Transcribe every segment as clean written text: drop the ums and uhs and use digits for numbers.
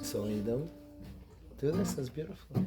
song you don't do this. That's beautiful.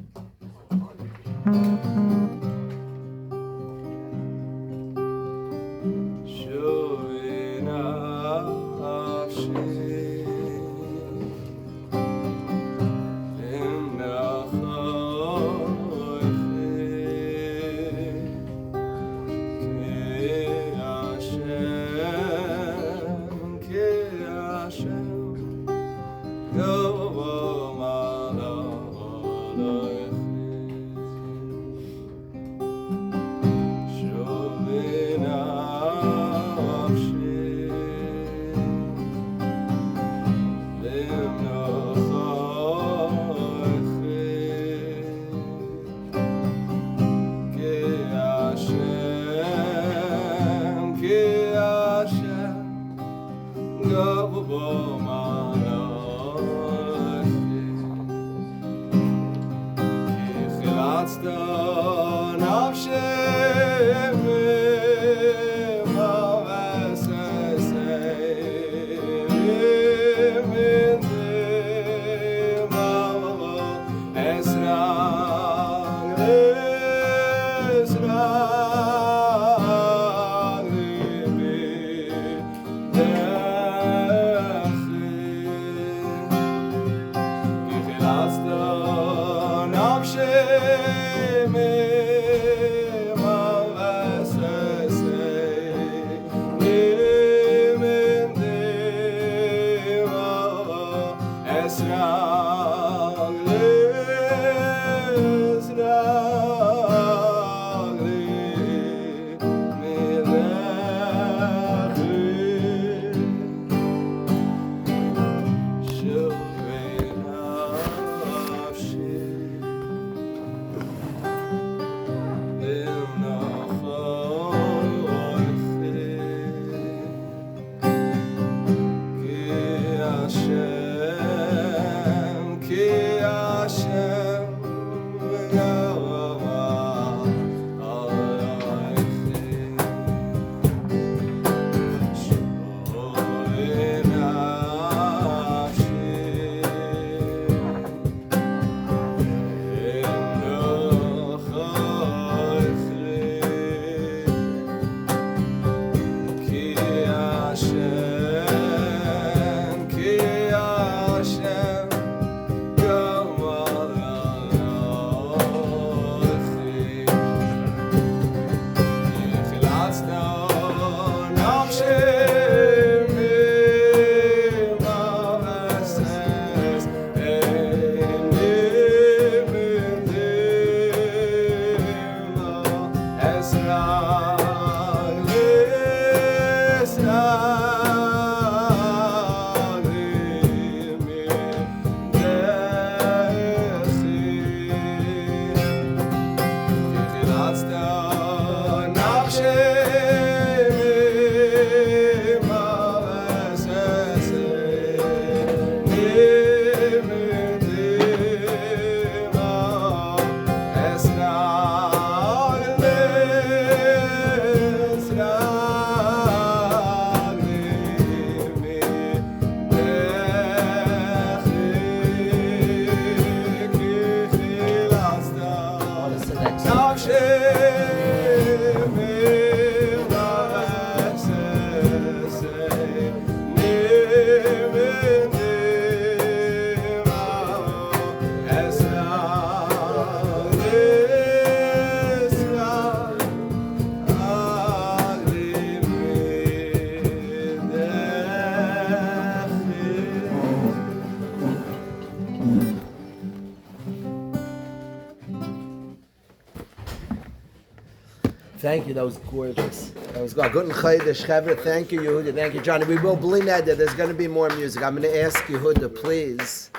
Thank you. That was gorgeous. That was good. Good Chodesh, Chevra. Thank you, Yehuda. Thank you, Johnny. We will believe that there's going to be more music. I'm going to ask Yehuda, please.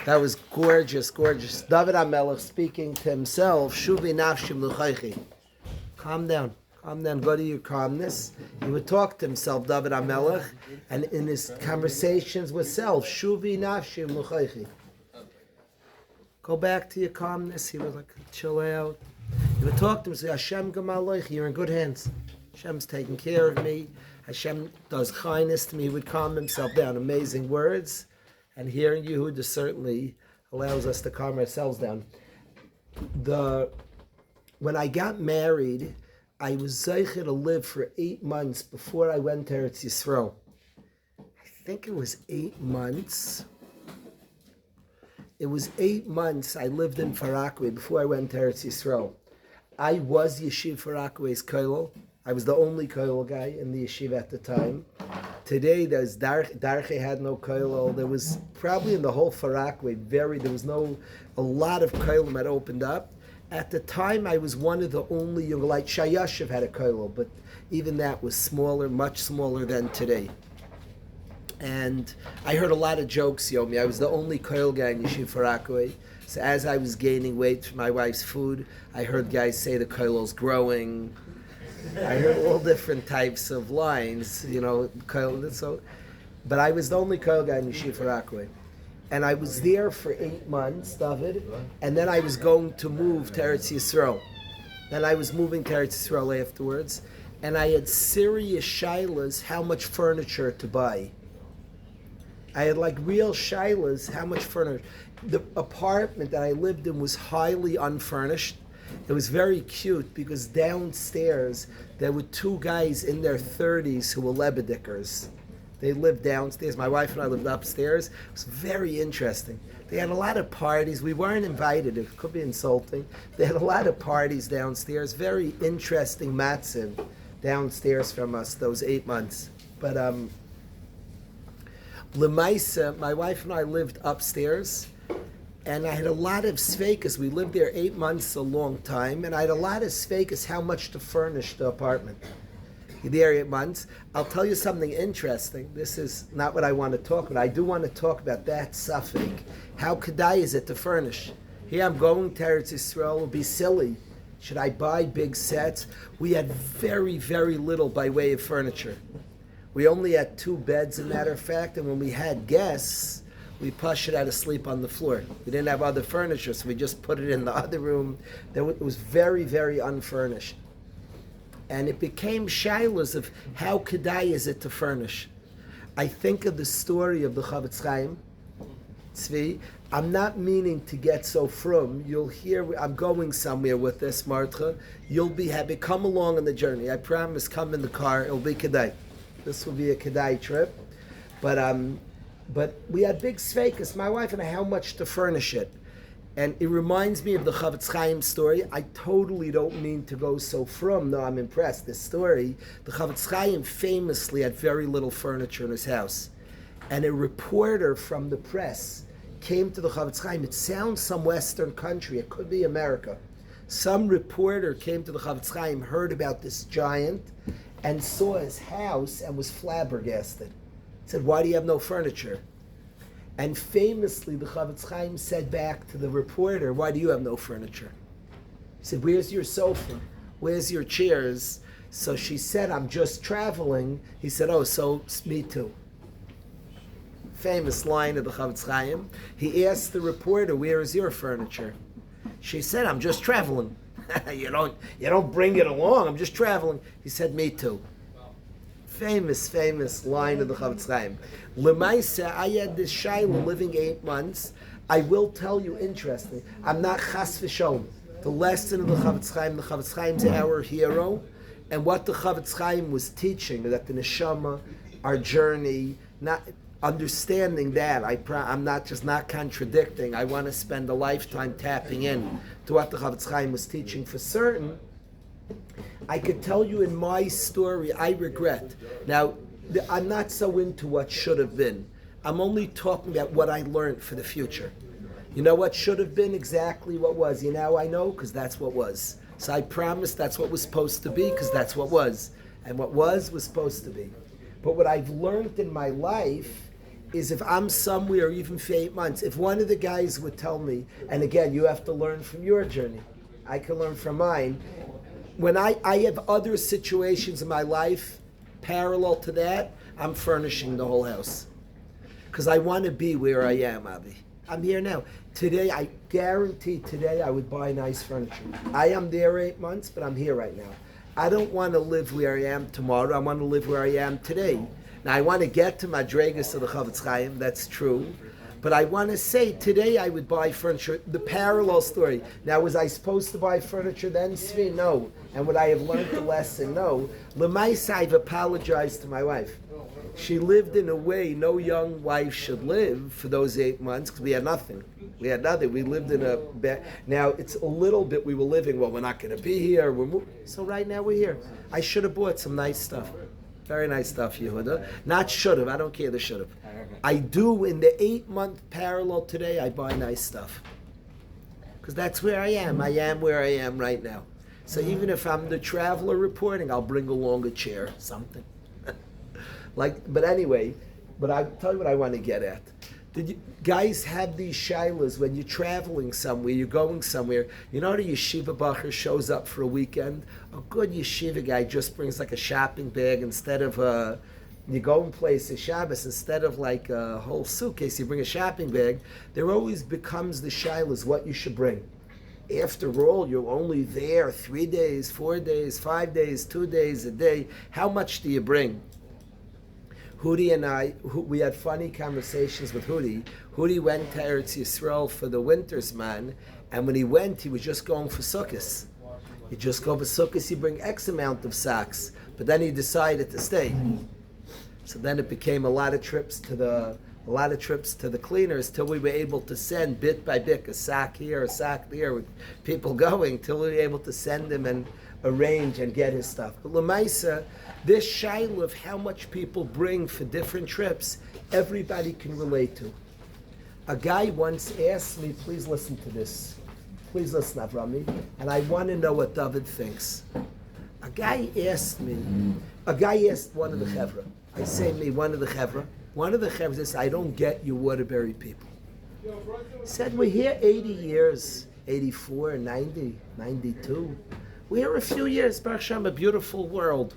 That was gorgeous, gorgeous. David HaMelech speaking to himself. Shuvi nafshim l'chaychi. Calm down. Calm down. Go to your calmness. He would talk to himself, David HaMelech, and in his conversations with self, Shuvi nafshim l'chaychi. Go back to your calmness. He was like, chill out. He would talk to him and say, Hashem Gamaloich, you're in good hands. Hashem's taking care of me. Hashem does kindness to me. He would calm himself down. Amazing words. And hearing Yehuda certainly allows us to calm ourselves down. When I got married, I was zeicher to live for 8 months before I went to Eretz Yisrael. I think it was 8 months. It was 8 months I lived in Farakwe before I went to Eretz Yisrael. I was Yeshiv Farakwe's kollel. I was the only kollel guy in the yeshiva at the time. Today, there's Darche had no kollel. There was probably in the whole Farakwe, there was a lot of kollelim had opened up. At the time, I was one of the only young, like Shayashiv had a kollel, but even that was smaller, much smaller than today. And I heard a lot of jokes, Yomi. I was the only kollel guy in Yeshiv Farakwe. So as I was gaining weight for my wife's food, I heard guys say the kollel's growing. I heard all different types of lines, so. But I was the only kollel guy in Yeshiva Farakwe. And I was there for 8 months, David, and then I was going to move to Eretz Yisrael. Then I was moving to Eretz Yisrael afterwards, and I had serious shilas how much furniture to buy. I had like real shilas how much furniture. The apartment that I lived in was highly unfurnished. It was very cute because downstairs there were 2 guys in their 30s who were Lebedickers. They lived downstairs. My wife and I lived upstairs. It was very interesting. They had a lot of parties. We weren't invited. It could be insulting. They had a lot of parties downstairs. Very interesting matziv downstairs from us those 8 months. But Lemaisa, my wife and I lived upstairs. And I had a lot of sveikas. We lived there 8 months, a long time, and I had a lot of sveikas how much to furnish the apartment. There 8 months. I'll tell you something interesting. This is not what I want to talk about. I do want to talk about that suffix. How kedai is it to furnish? Here I'm going to Eretz Yisrael. It would be silly. Should I buy big sets? We had very, very little by way of furniture. We only had 2 beds, as a matter of fact, and when we had guests, we pushed out to sleep on the floor. We didn't have other furniture, so we just put it in the other room. It was very, very unfurnished. And it became shilas of how kedai is it to furnish. I think of the story of the Chavetz Chaim, Tzvi. I'm not meaning to get so frum. You'll hear, I'm going somewhere with this, Martha. You'll be happy. Come along on the journey. I promise, come in the car. It'll be kedai. This will be a kedai trip. But we had big sveikas, my wife and I, how much to furnish it. And it reminds me of the Chavetz Chaim story. I totally don't mean to go so frum. No, I'm impressed. This story, the Chavetz Chaim famously had very little furniture in his house. And a reporter from the press came to the Chavetz Chaim. It sounds some Western country. It could be America. Some reporter came to the Chavetz Chaim, heard about this giant, and saw his house and was flabbergasted. He said, "Why do you have no furniture?" And famously, the Chavetz Chaim said back to the reporter, "Why do you have no furniture?" He said, "Where's your sofa? Where's your chairs?" So she said, "I'm just traveling." He said, "Oh, so me too." Famous line of the Chavetz Chaim. He asked the reporter, "Where is your furniture?" She said, "I'm just traveling." you don't bring it along. I'm just traveling. He said, "Me too." Famous line of the Chavetz Chaim. Lemaisa, I had this shayla living 8 months. I will tell you, interesting. I'm not chas v'sholem. The lesson of the Chavetz Chaim's our hero, and what the Chavetz Chaim was teaching, that the neshama, our journey, not understanding that. I'm not contradicting. I want to spend a lifetime tapping in to what the Chavetz Chaim was teaching for certain. I could tell you in my story, I regret. Now, I'm not so into what should have been. I'm only talking about what I learned for the future. You know what should have been? Exactly what was. You know I know, because that's what was. So I promise that's what was supposed to be, because that's what was. And what was supposed to be. But what I've learned in my life is if I'm somewhere, even for 8 months, if one of the guys would tell me, and again, you have to learn from your journey. I can learn from mine. When I have other situations in my life parallel to that, I'm furnishing the whole house. Because I want to be where I am, Avi. I'm here now. Today, I guarantee today I would buy nice furniture. I am there 8 months, but I'm here right now. I don't want to live where I am tomorrow. I want to live where I am today. Now, I want to get to Madregas of the Chavetz Chaim. That's true. But I want to say, today I would buy furniture. The parallel story. Now, was I supposed to buy furniture then, Svi? No. And would I have learned the lesson? No. L'maisa, I've apologized to my wife. She lived in a way no young wife should live for those 8 months because we had nothing. We had nothing. We lived in a bed. Now, it's a little bit we were living, well, we're not going to be here. So right now we're here. I should have bought some nice stuff. Very nice stuff, Yehuda. Not should have. I don't care the should have. I do in the 8-month parallel today, I buy nice stuff. Because that's where I am. I am where I am right now. So even if I'm the traveler reporting, I'll bring along a chair, something. But anyway, I'll tell you what I want to get at. Did you guys have these shilas when you're traveling somewhere, you're going somewhere? You know, the yeshiva bacher shows up for a weekend. A good yeshiva guy just brings like a shopping bag instead of you go in places Shabbos, instead of like a whole suitcase, you bring a shopping bag. There always becomes the shilas what you should bring. After all, you're only there 3 days, 4 days, 5 days, 2 days, a day. How much do you bring? Hudi and I, we had funny conversations with Hudi. Hudi went to Eretz Yisrael for the winter's man, and when he went, he was just going for sukkahs. You just go for sukkahs, you bring X amount of socks, but then he decided to stay. So then it became a lot of trips to the cleaners till we were able to send bit by bit a sock here, a sock there, with people going till we were able to send him and arrange and get his stuff. But Lamaisa, this shaila of how much people bring for different trips, everybody can relate to. A guy once asked me, please listen to this. Please listen, Avrami. And I want to know what David thinks. A guy asked one of the chevra. I say me, one of the chevra says, I don't get you Waterbury people. He said, we're here 80 years, 84, 90, 92. We're here a few years, Baruch Hashem, a beautiful world.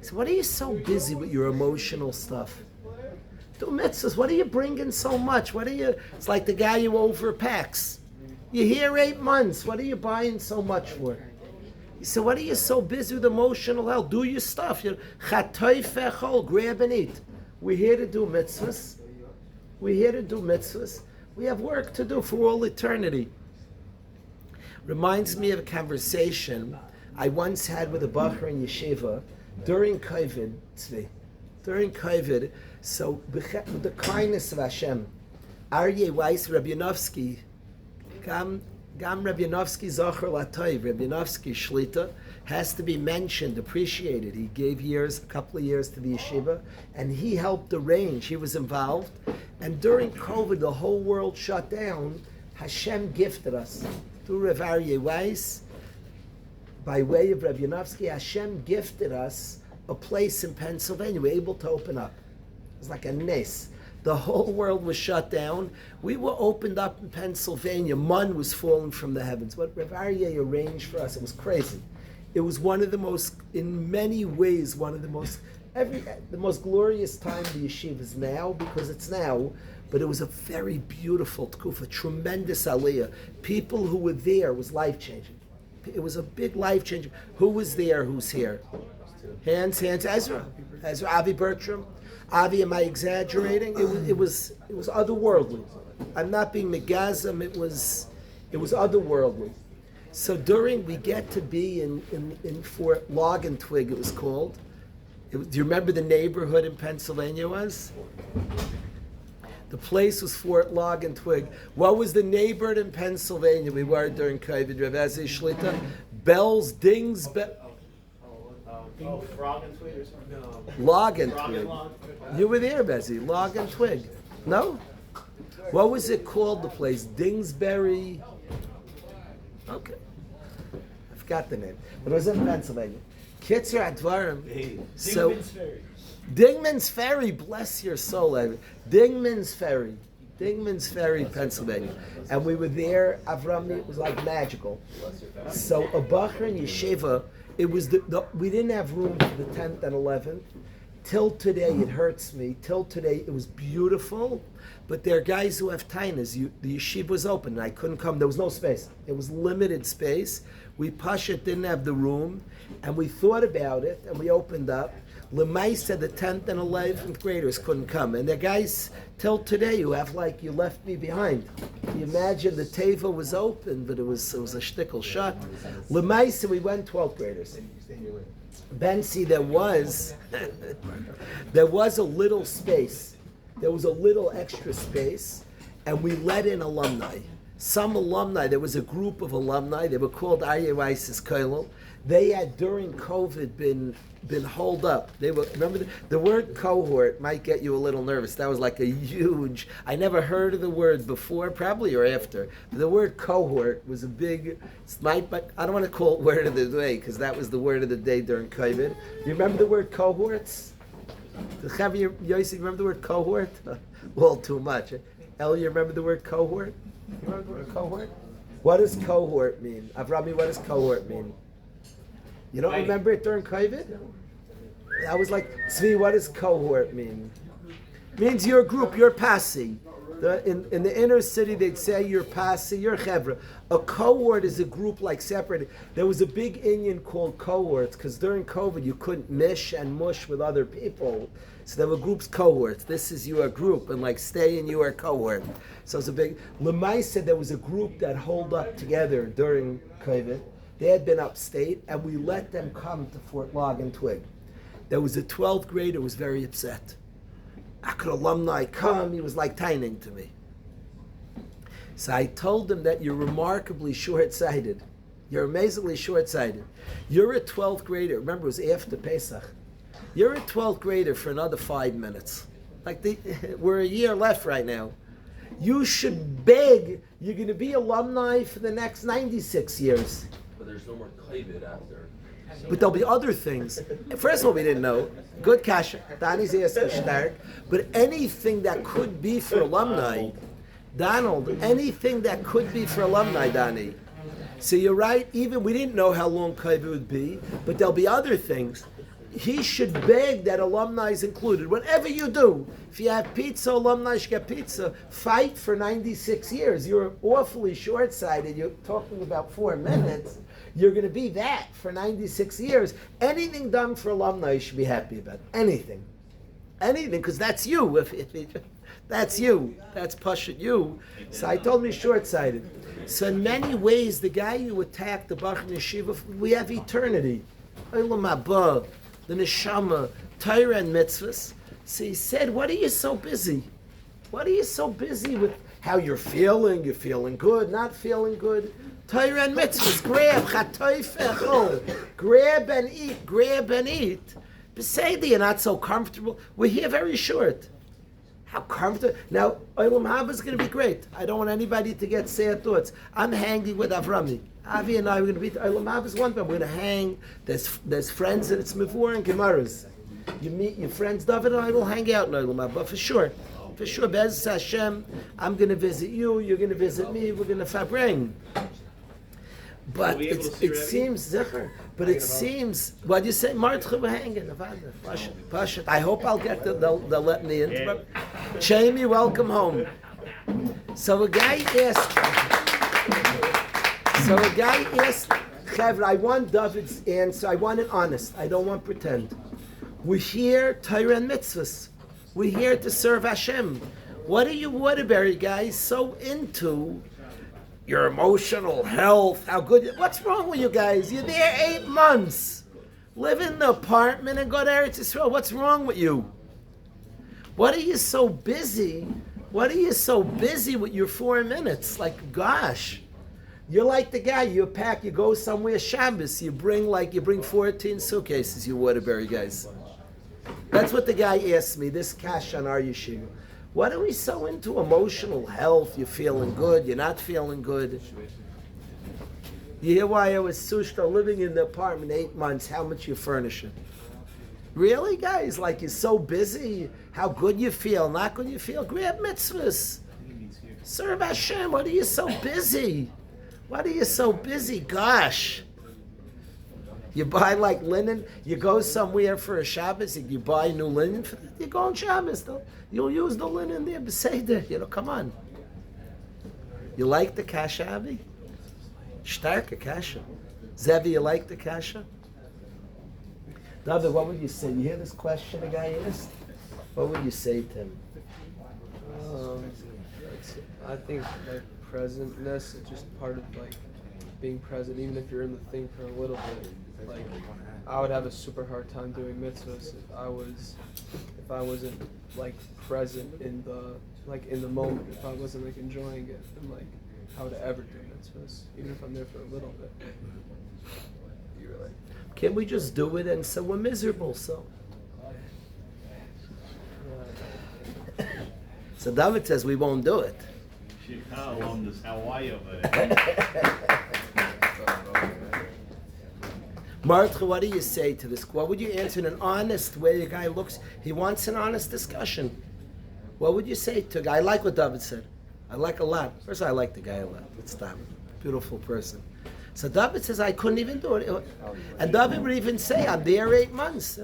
So what are you so busy with your emotional stuff? Do mitzvahs, what are you bringing so much? It's like the guy who overpacks. You're here 8 months, what are you buying so much for? He said, what are you so busy with emotional health? Do your stuff. Chatoy fechol, grab and eat. We're here to do mitzvahs. We have work to do for all eternity. Reminds me of a conversation I once had with a bacher in yeshiva during COVID, Tzvi. During COVID, so with the kindness of Hashem, Aryeh Weiss, Rabbi Yanovsky, Gam Rabbi Yanovsky Zocher Latayv, Rabbi Yanovsky Shlita, has to be mentioned, appreciated. He gave a couple of years to the yeshiva, and he helped arrange, he was involved. And during COVID, the whole world shut down. Hashem gifted us. Through Rav Aryeh Weiss, by way of Rabbi Yanovsky, Hashem gifted us a place in Pennsylvania. We were able to open up. It was like a nes. The whole world was shut down. We were opened up in Pennsylvania. Mun was falling from the heavens. What Rav Aryeh arranged for us, it was crazy. It was one of the most, in many ways, the most glorious time of the yeshiva is now, because it's now, but it was a very beautiful tkufa, tremendous aliyah. People who were there, was life-changing. It was a big life-changing. Who was there, who's here? Hands, Ezra, Avi Bertram. Avi, am I exaggerating? It was otherworldly. I'm not being megazim, it was otherworldly. So we get to be in Fort Log and Twig, it was called. Do you remember the neighborhood in Pennsylvania was? The place was Fort Log and Twig. What was the neighborhood in Pennsylvania we were during COVID? Rav Ezi Shlita? Bells, dings, Frog and Twig or something? No. Log and Twig. You were there, Bezzy. Log and Twig. No? What was it called, the place? Dingsbury? Okay. I forgot the name. But it was in Pennsylvania. Kitzer Advarim. So, Dingman's Ferry, bless your soul. Dingman's Ferry, Pennsylvania. And we were there, Avram, it was like magical. So a bacher in yeshiva, it was we didn't have room for the 10th and 11th. Till today, it hurts me. Till today, it was beautiful. But there are guys who have tainas. The yeshiva was open, and I couldn't come. There was no space. It was limited space. We Pashat didn't have the room, and we thought about it, and we opened up. Lemaisa, the 10th and 11th graders couldn't come. And the guys, till today, you have like, you left me behind. You imagine the teva was open, but it was a shtickle shut. Lemaisa, we went 12th graders. Bensi, there was a little space. There was a little extra space, and we let in alumni. Some alumni, there was a group of alumni, they were called Aryeh Weiss's Koilel. They had, during COVID, been holed up. They were, remember, the word cohort might get you a little nervous. That was like a huge, I never heard of the word before, probably or after. But the word cohort was a big, I don't want to call it word of the day, because that was the word of the day during COVID. You remember the word cohorts? Chavi Yossi, remember the word cohort? Well, too much. El, you remember the word cohort? You remember the word cohort? What does cohort mean? Avrami, what does cohort mean? You don't remember it during COVID? I was like, Tzvi, what does cohort mean? It means your group, your pasi. In the inner city, they'd say you're pasi, you're chevra. A cohort is a group like separated. There was a big Indian called cohorts, because during COVID, you couldn't mish and mush with other people. So there were groups, cohorts. This is your group, and like stay in your cohort. So it's a big, Lemai said there was a group that holed up together during COVID. They had been upstate, and we let them come to Fort Log and Twig. There was a 12th grader who was very upset. How could alumni come? He was like tining to me. So I told him that you're remarkably short-sighted. You're amazingly short-sighted. You're a 12th grader. Remember, it was after Pesach. You're a 12th grader for another 5 minutes. We're a year left right now. You should beg. You're going to be alumni for the next 96 years. But there's no more COVID after. But there'll be other things. First of all, we didn't know. Good kasha. Danny's asking stark. But anything that could be for alumni, Donald, anything that could be for alumni, Danny. So you're right, even we didn't know how long COVID would be, but there'll be other things. He should beg that alumni is included. Whatever you do, if you have pizza, alumni should get pizza. Fight for 96 years. You're awfully short-sighted. You're talking about 4 minutes. You're going to be that for 96 years. Anything done for alumni, you should be happy about. Anything. Anything, because that's you. That's you. That's Pashut you. So I told him he's short-sighted. So in many ways, the guy who attacked the Bach Yeshiva, we have eternity. Olam haba, the neshama, Torah and mitzvahs. So he said, what are you so busy? What are you so busy with how you're feeling? You're feeling good, not feeling good? Torah and mitzvahs, grab, chatoif echol. Grab and eat, grab and eat. Beseda, you're not so comfortable. We're here very short. How comfortable. Now, Olam Haba is going to be great. I don't want anybody to get sad thoughts. I'm hanging with Avrami. Avi and I are going to be, Olam Haba is one thing. We're going to hang. There's friends and it's Mivur and Gemaras. You meet your friends, David and I will hang out in Olam Haba, for sure. For sure, Bez Hashem, I'm going to visit you, you're going to visit me, we're going to fabring. But it seems, Zecher, but it seems, what do you say? Martcha, we're hanging. Pashat. I hope I'll get they'll let me in. Jamie, welcome home. So a guy asked, Chevra, I want David's answer. I want it honest. I don't want pretend. We're here, Torah and mitzvahs. We're here to serve Hashem. What are you Waterbury guys so into? Your emotional health, how good, what's wrong with you guys? You're there 8 months. Live in the apartment and go to Eretz Yisrael. What's wrong with you? What are you so busy? What are you so busy with your 4 minutes? Like, gosh. You're like the guy, you pack, you go somewhere Shabbos, you bring 14 suitcases, you Waterbury guys. That's what the guy asked me, this cash on our yeshiva. What are we so into emotional health? You're feeling good, you're not feeling good. You hear why I was Sushta living in the apartment 8 months, how much you're furnishing. Really, guys? Like you're so busy, how good you feel, not good you feel. Grab mitzvahs. Serve Hashem, what are you so busy? What are you so busy? Gosh. You buy like linen, you go somewhere for a Shabbos, you buy new linen, you go on Shabbos, though. You'll use the linen there, Beseder, come on. You like the kasha, Avi? Starke kasha. Zevi, you like the kasha? David, what would you say? You hear this question a guy asked? What would you say to him? I think like presentness is just part of like being present, even if you're in the thing for a little bit. Like I would have a super hard time doing mitzvahs if I wasn't like present in the moment. If I wasn't like enjoying it, then like how would I ever do mitzvahs, even if I'm there for a little bit. You were like, Can't we just do it and so we're miserable? So David says we won't do it. Martha, what do you say to this? What would you answer in an honest way? The guy looks, he wants an honest discussion. What would you say to a guy? I like what David said. I like a lot. First, I like the guy a lot. It's David. Beautiful person. So David says, I couldn't even do it. And David would even say, I'm there 8 months.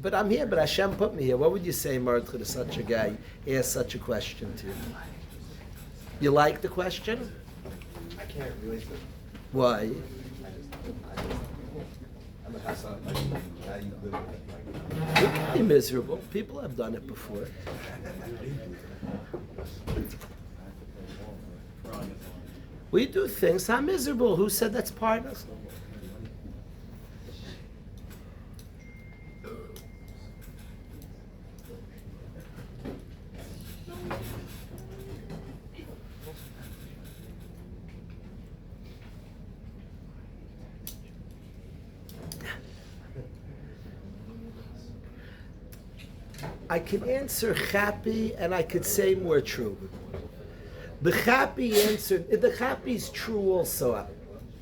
But I'm here, but Hashem put me here. What would you say, Martha, to such a guy? Ask such a question to you. You like the question? I can't relate to it. Why? I'm a Hassan. How do you live with it? You can be miserable. People have done it before. We do things. I'm miserable. Who said that's part of us? I can answer happy and I could say more true. The happy answer, the happy is true also.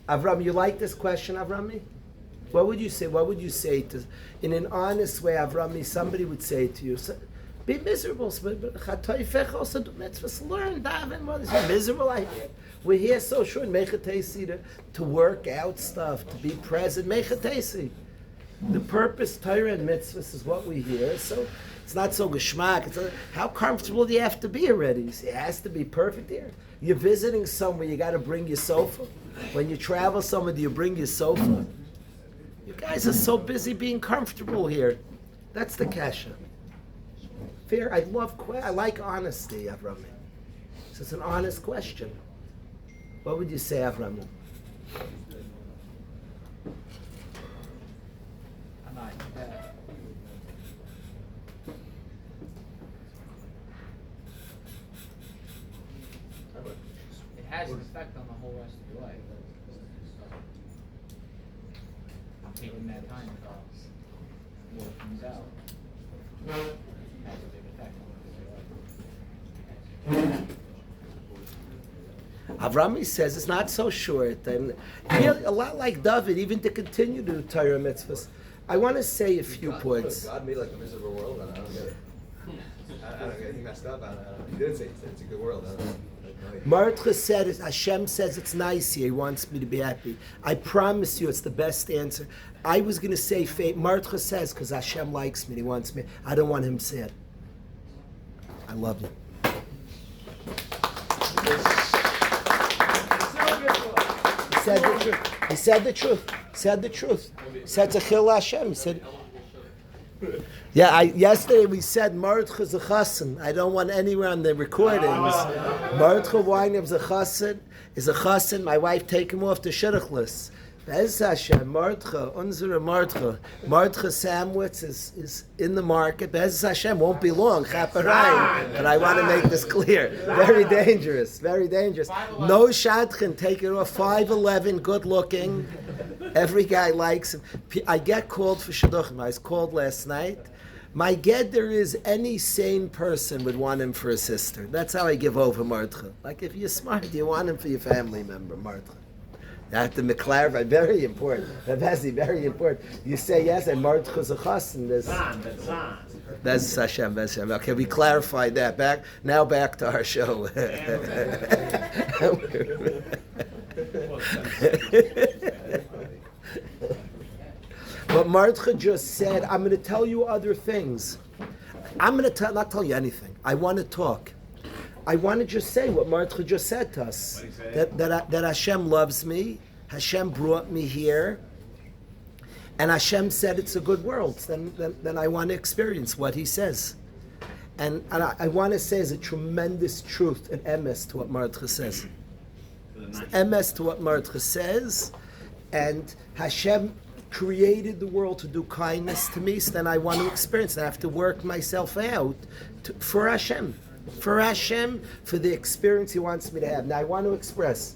Avram, you like this question, Avrami? What would you say? What would you say to, in an honest way, Avrami, somebody would say to you, be miserable, but also do mitzvahs, learn, daven, what is it, miserable? We're here so short, mechatesi, to work out stuff, to be present, mechatesi. The purpose, Torah and mitzvahs is what we hear, so it's not so geschmack. How comfortable do you have to be already? You see, it has to be perfect here. You're visiting somewhere, you got to bring your sofa. When you travel somewhere, do you bring your sofa? You guys are so busy being comfortable here. That's the kasha. Fair, I like honesty, Avram. So it's an honest question. What would you say, Avram? It has an effect on the whole rest of your life. I'm taking that time to work things out. It has a big effect on your life. Avrami says it's not so short, and really a lot like David, even to continue to do Torah mitzvahs. I want to say a few points. God made like a miserable world, and I don't get it. I don't get it. He messed up. He didn't say it's a good world. I don't know. Martha said, Hashem says it's nice here. He wants me to be happy. I promise you it's the best answer. I was going to say, Martha says, because Hashem likes me, He wants me. I don't want him sad. I love you. He said the truth. He said the truth. He said to Chil Hashem. He said, yesterday we said Mordcha is a chassan. I don't want anyone on the recordings. Mordcha Weiner is a chassan. My wife take him off the shidduch list. Bez Hashem, Mordcha, unsere Mordcha. Mordcha sandwich is in the market. Bez Hashem won't be long. Chaparayim. But I want to make this clear. Very dangerous. Very dangerous. No shadchan, take it off. 5'11", good looking. Every guy likes him. I get called for shidduchim. I was called last night. My gedder is any sane person would want him for a sister. That's how I give over Mordcha. Like if you're smart, you want him for your family member, Mordcha. You have to clarify. Very important. Rabbi, very important. You say yes, and Mordcha is a chassan. That's Hashem. That's Hashem. Okay, we clarified that. Back to our show. But Mordcha just said, I'm going to tell you other things. I'm going to not tell you anything. I want to talk. I want to just say what Mordcha just said to us. That Hashem loves me. Hashem brought me here. And Hashem said it's a good world. Then I want to experience what He says. And I want to say is a tremendous truth and emes to what Mordechai says. Emes to what Mordechai says, and Hashem created the world to do kindness to me, so then I want to experience it. I have to work myself out for Hashem. For Hashem, for the experience He wants me to have. Now I want to express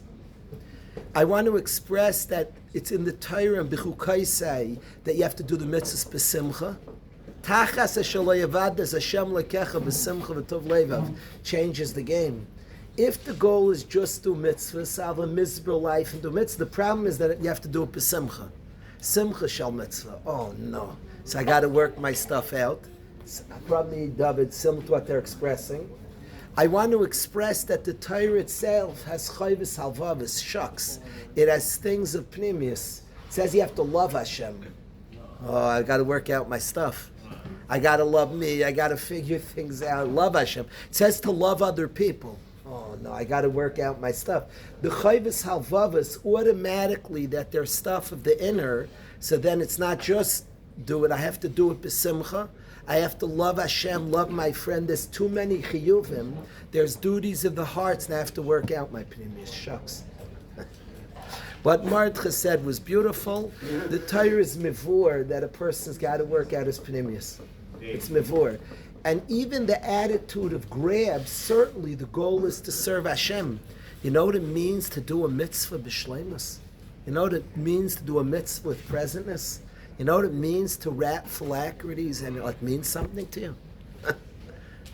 that it's in the Torah and B'chukaisai that you have to do the mitzvahs b'simcha. Tachas Hashem lekecha b'simcha v'tov levav changes the game. If the goal is just do mitzvahs, have a miserable life and do mitzvah, the problem is that you have to do it b'simcha. Simcha shel mitzvah. Oh no. So I got to work my stuff out. Probably David, similar to what they're expressing. I want to express that the Torah itself has chayvus halvavis, shucks. It has things of pnimius. It says you have to love Hashem. Oh, I got to work out my stuff. I got to love me. I got to figure things out. Love Hashem. It says to love other people. Oh no, I got to work out my stuff. The chayvus halvavis automatically that they're stuff of the inner. So then it's not just do it. I have to do it b'simcha. I have to love Hashem, love my friend. There's too many chiyuvim. There's duties of the hearts, and I have to work out my pnimius. Shucks. What Mordechai said was beautiful. The Torah is mivur, that a person's got to work out his pnimius. It's mivur. And even the attitude of grab, certainly the goal is to serve Hashem. You know what it means to do a mitzvah b'shleimus? You know what it means to do a mitzvah with presentness? You know what it means to wrap phylacteries and it means something to you?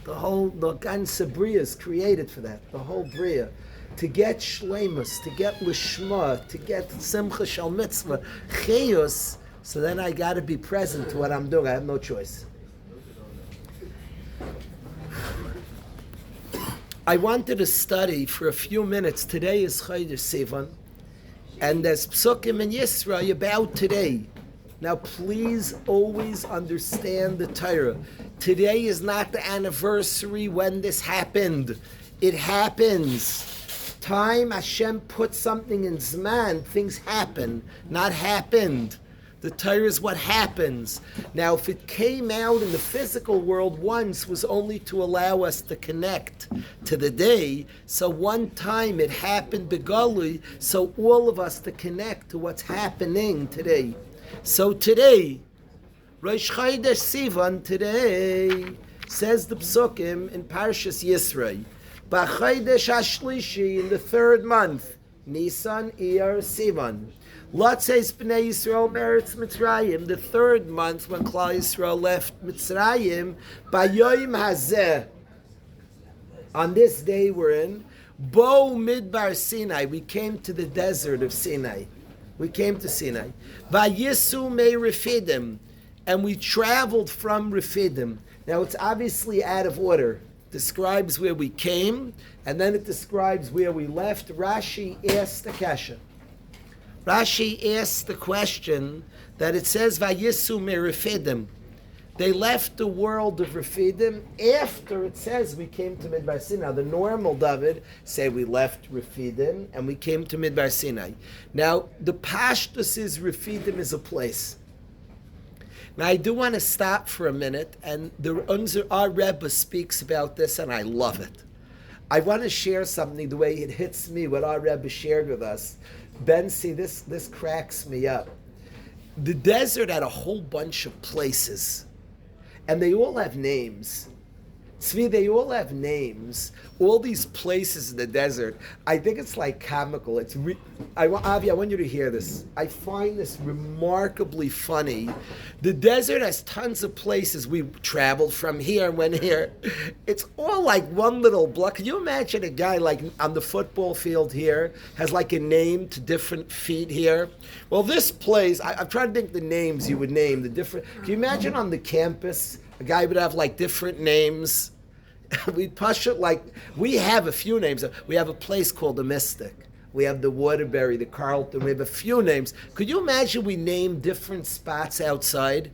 the ganze Bria is created for that. The whole Bria. To get shleimus, to get lishma, to get simcha shel mitzvah, chayus, so then I got to be present to what I'm doing. I have no choice. I wanted to study for a few minutes. Today is Chodesh Sivan, and there's psukim in Yisra about today. Now, please always understand the Torah. Today is not the anniversary when this happened. It happens. Time Hashem put something in Zman, things happen, not happened. The Torah is what happens. Now, if it came out in the physical world once, was only to allow us to connect to the day. So one time it happened begalui, so all of us to connect to what's happening today. So today, Rosh Chodesh Sivan today, says the Psukim in Parshas Yisrei, B'Chodesh HaShlishi, in the third month, Nisan, Iyar, Sivan. Latzes B'nei Yisrael Meretz Mitzrayim, the third month when Klal Yisrael left Mitzrayim, B'Yoyim Hazeh, on this day we're in, Bo Midbar Sinai, we came to the desert of Sinai. We came to Sinai. Vayisu me Refidim, and we traveled from Refidim. Now it's obviously out of order. Describes where we came, and then it describes where we left. Rashi asked the kasha. Rashi asked the question that it says Vayisu me Refidim. They left the world of Refidim after it says we came to Midbar Sinai. The normal David say we left Refidim and we came to Midbar Sinai. Now, the Pashtus is Refidim is a place. Now, I do want to stop for a minute, and our Rebbe speaks about this, and I love it. I want to share something the way it hits me, what our Rebbe shared with us. Ben, see, this cracks me up. The desert had a whole bunch of places. And they all have names. Tzvi, they all have names. All these places in the desert. I think it's like comical. Avi, I want you to hear this. I find this remarkably funny. The desert has tons of places. We traveled from here and went here. It's all like one little block. Can you imagine a guy like on the football field here has like a name to different feet here? Well, this place, I'm trying to think the names you would name, the different. Can you imagine on the campus, a guy would have like different names? We'd push it like, we have a few names. We have a place called the Mystic. We have the Waterbury, the Carlton. We have a few names. Could you imagine we name different spots outside?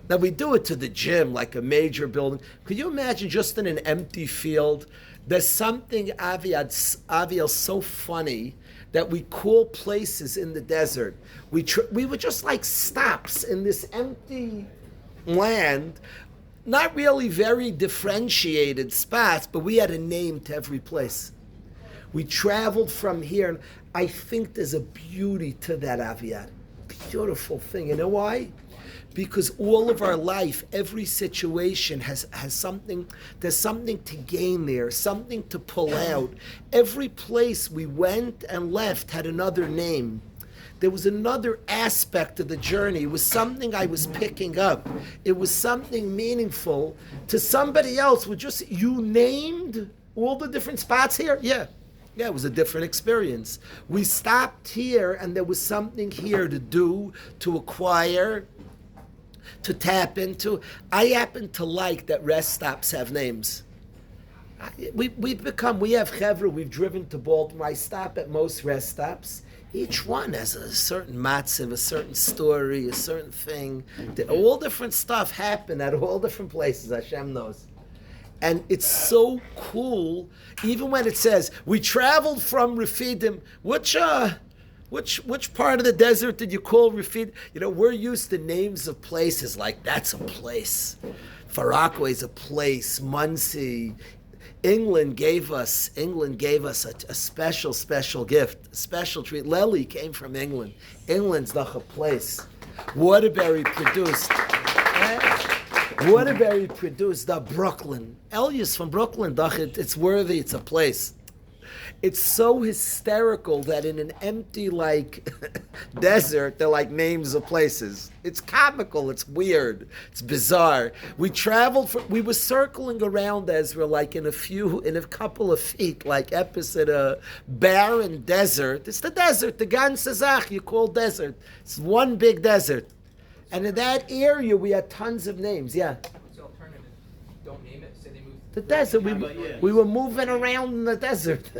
Now we do it to the gym, like a major building. Could you imagine just in an empty field? There's something, Aviel, so funny that we call places in the desert. We were just like stops in this empty land, not really very differentiated spots, but we had a name to every place. We traveled from here, and I think there's a beauty to that, Aviad. Beautiful thing. You know why? Because all of our life, every situation has something, there's something to gain there, something to pull out. Every place we went and left had another name. There was another aspect of the journey. It was something I was picking up. It was something meaningful to somebody else. You named all the different spots here? Yeah, it was a different experience. We stopped here and there was something here to do, to acquire, to tap into. I happen to like that rest stops have names. We have chevra, we've driven to Baltimore. I stop at most rest stops. Each one has a certain matziv, a certain story, a certain thing. All different stuff happen at all different places, Hashem knows. And it's so cool, even when it says, we traveled from Refidim. Which part of the desert did you call Refidim? We're used to names of places like, that's a place. Far Rockaway is a place. Muncie. England gave us a special gift, a special treat. Lely came from England. England's the place. Waterbury produced the Brooklyn. Elias from Brooklyn, it's worthy, it's a place. It's so hysterical that in an empty desert, they're like names of places. It's comical, it's weird, it's bizarre. We were circling around Ezra in a couple of feet, like Epis at a barren desert. It's the desert, the Gan Sazach you call desert. It's one big desert. And in that area, we had tons of names, yeah. What's the alternative? Don't name it, say they moved. The desert, we were moving around in the desert.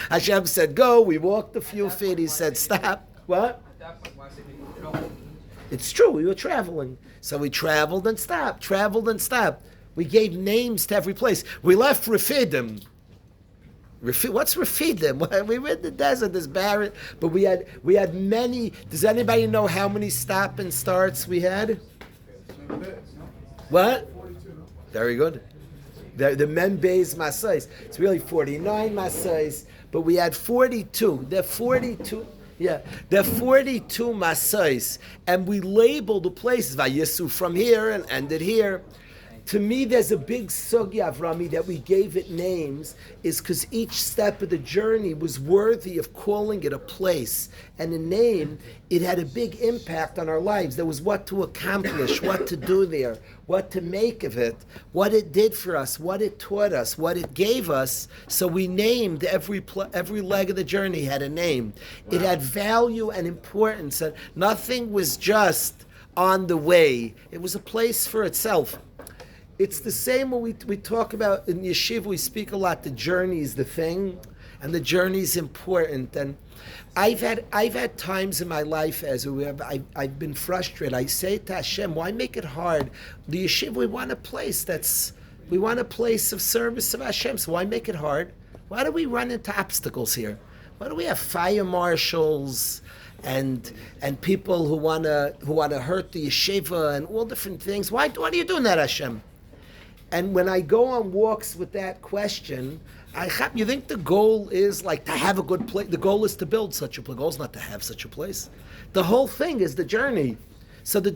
Hashem said, go, we walked a few feet, he said, stop. What? At that point, why say they moved it all? It's true, we were traveling. So we traveled and stopped. We gave names to every place. We left Refidim. What's Refidim? We were in the desert, this barren, but we had many. Does anybody know how many stop and starts we had? What? Very good. The Membe's Masais. It's really 49 Masais, but we had 42. They're 42. Yeah, they're 42 Masais, and we labeled the places. Vayisu from here and ended here. To me, there's a big sugya, Avrami, that we gave it names, is because each step of the journey was worthy of calling it a place. And a name, it had a big impact on our lives. There was what to accomplish, what to do there, what to make of it, what it did for us, what it taught us, what it gave us. So we named every leg of the journey had a name. It had value and importance, and nothing was just on the way. It was a place for itself. It's the same when we talk about in yeshiva. We speak a lot. The journey is the thing, and the journey is important. And I've had times in my life as I've been frustrated. I say to Hashem, why make it hard? The yeshiva, we want a place of service of Hashem. So why make it hard? Why do we run into obstacles here? Why do we have fire marshals and people who wanna hurt the yeshiva and all different things? Why are you doing that, Hashem? And when I go on walks with that question, you think the goal is to have a good place? The goal is to build such a place. The goal is not to have such a place. The whole thing is the journey. So the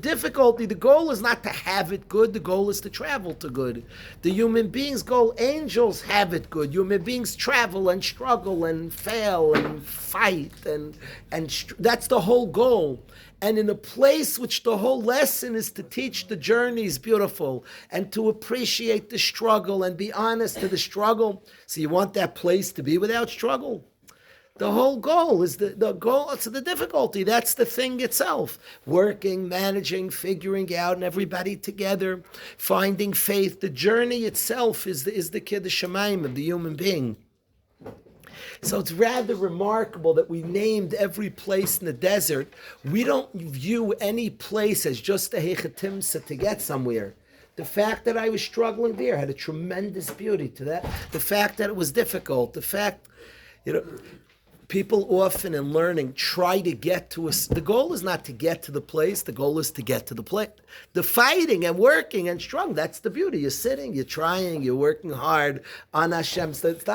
goal is not to have it good. The goal is to travel to good. The human being's goal, angels have it good. Human beings travel and struggle and fail and fight. And that's the whole goal. And in a place which the whole lesson is to teach the journey is beautiful and to appreciate the struggle and be honest to the struggle. So you want that place to be without struggle. The whole goal is the goal. It's the difficulty. That's the thing itself. Working, managing, figuring out, and everybody together, finding faith. The journey itself is the Kiddush Shamayim of the human being. So it's rather remarkable that we named every place in the desert. We don't view any place as just a hechatimsa to get somewhere. The fact that I was struggling there had a tremendous beauty to that. The fact that it was difficult. The fact, People often in learning try to get to us. The goal is not to get to the place. The goal is to get to the place. The fighting and working and strong, that's the beauty. You're sitting, you're trying, you're working hard on Hashem. So it's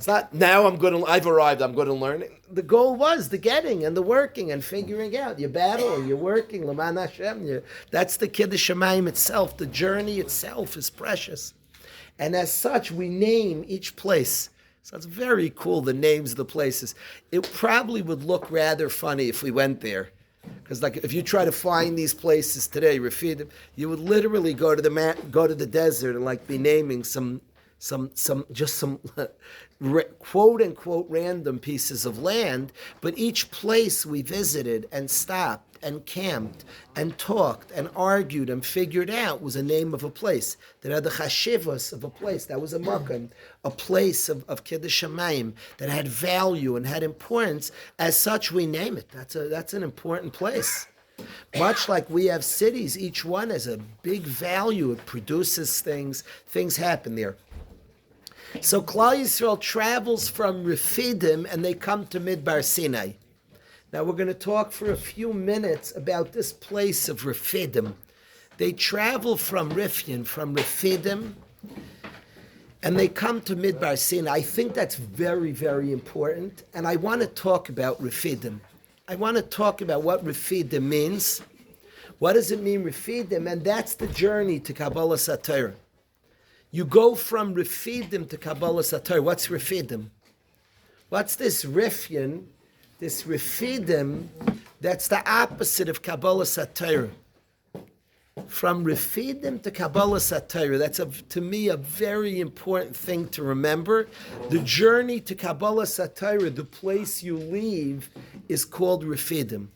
not now I've arrived, I'm going to learn. The goal was the getting and the working and figuring out. You battle, you're working, L'man Hashem. That's the Kiddush Shamayim itself. The journey itself is precious. And as such, we name each place. So it's very cool, the names of the places. It probably would look rather funny if we went there. Because like if you try to find these places today, Rafidim, you would literally go to the desert and like be naming some quote unquote random pieces of land, but each place we visited and stopped and camped and talked and argued and figured out was a name of a place that had the chashivas of a place. That was a makom, a place of Kiddush Shamayim that had value and had importance. As such, we name it. That's an important place. Much like we have cities, each one has a big value. It produces things. Things happen there. So Klal Yisrael travels from Refidim and they come to Midbar Sinai. Now we're going to talk for a few minutes about this place of Refidim. They travel from Refidim, and they come to Midbar Sinai. I think that's very, very important, and I want to talk about Refidim. I want to talk about what Refidim means. What does it mean, Refidim? And that's the journey to Kabbalah Satorah. You go from Refidim to Kabbalah Satorah. What's Refidim? What's this Rifyan? This Refidim, that's the opposite of Kabbalah Satorah. From Refidim to Kabbalah Satorah, that's to me a very important thing to remember. The journey to Kabbalah Satorah, the place you leave, is called Refidim.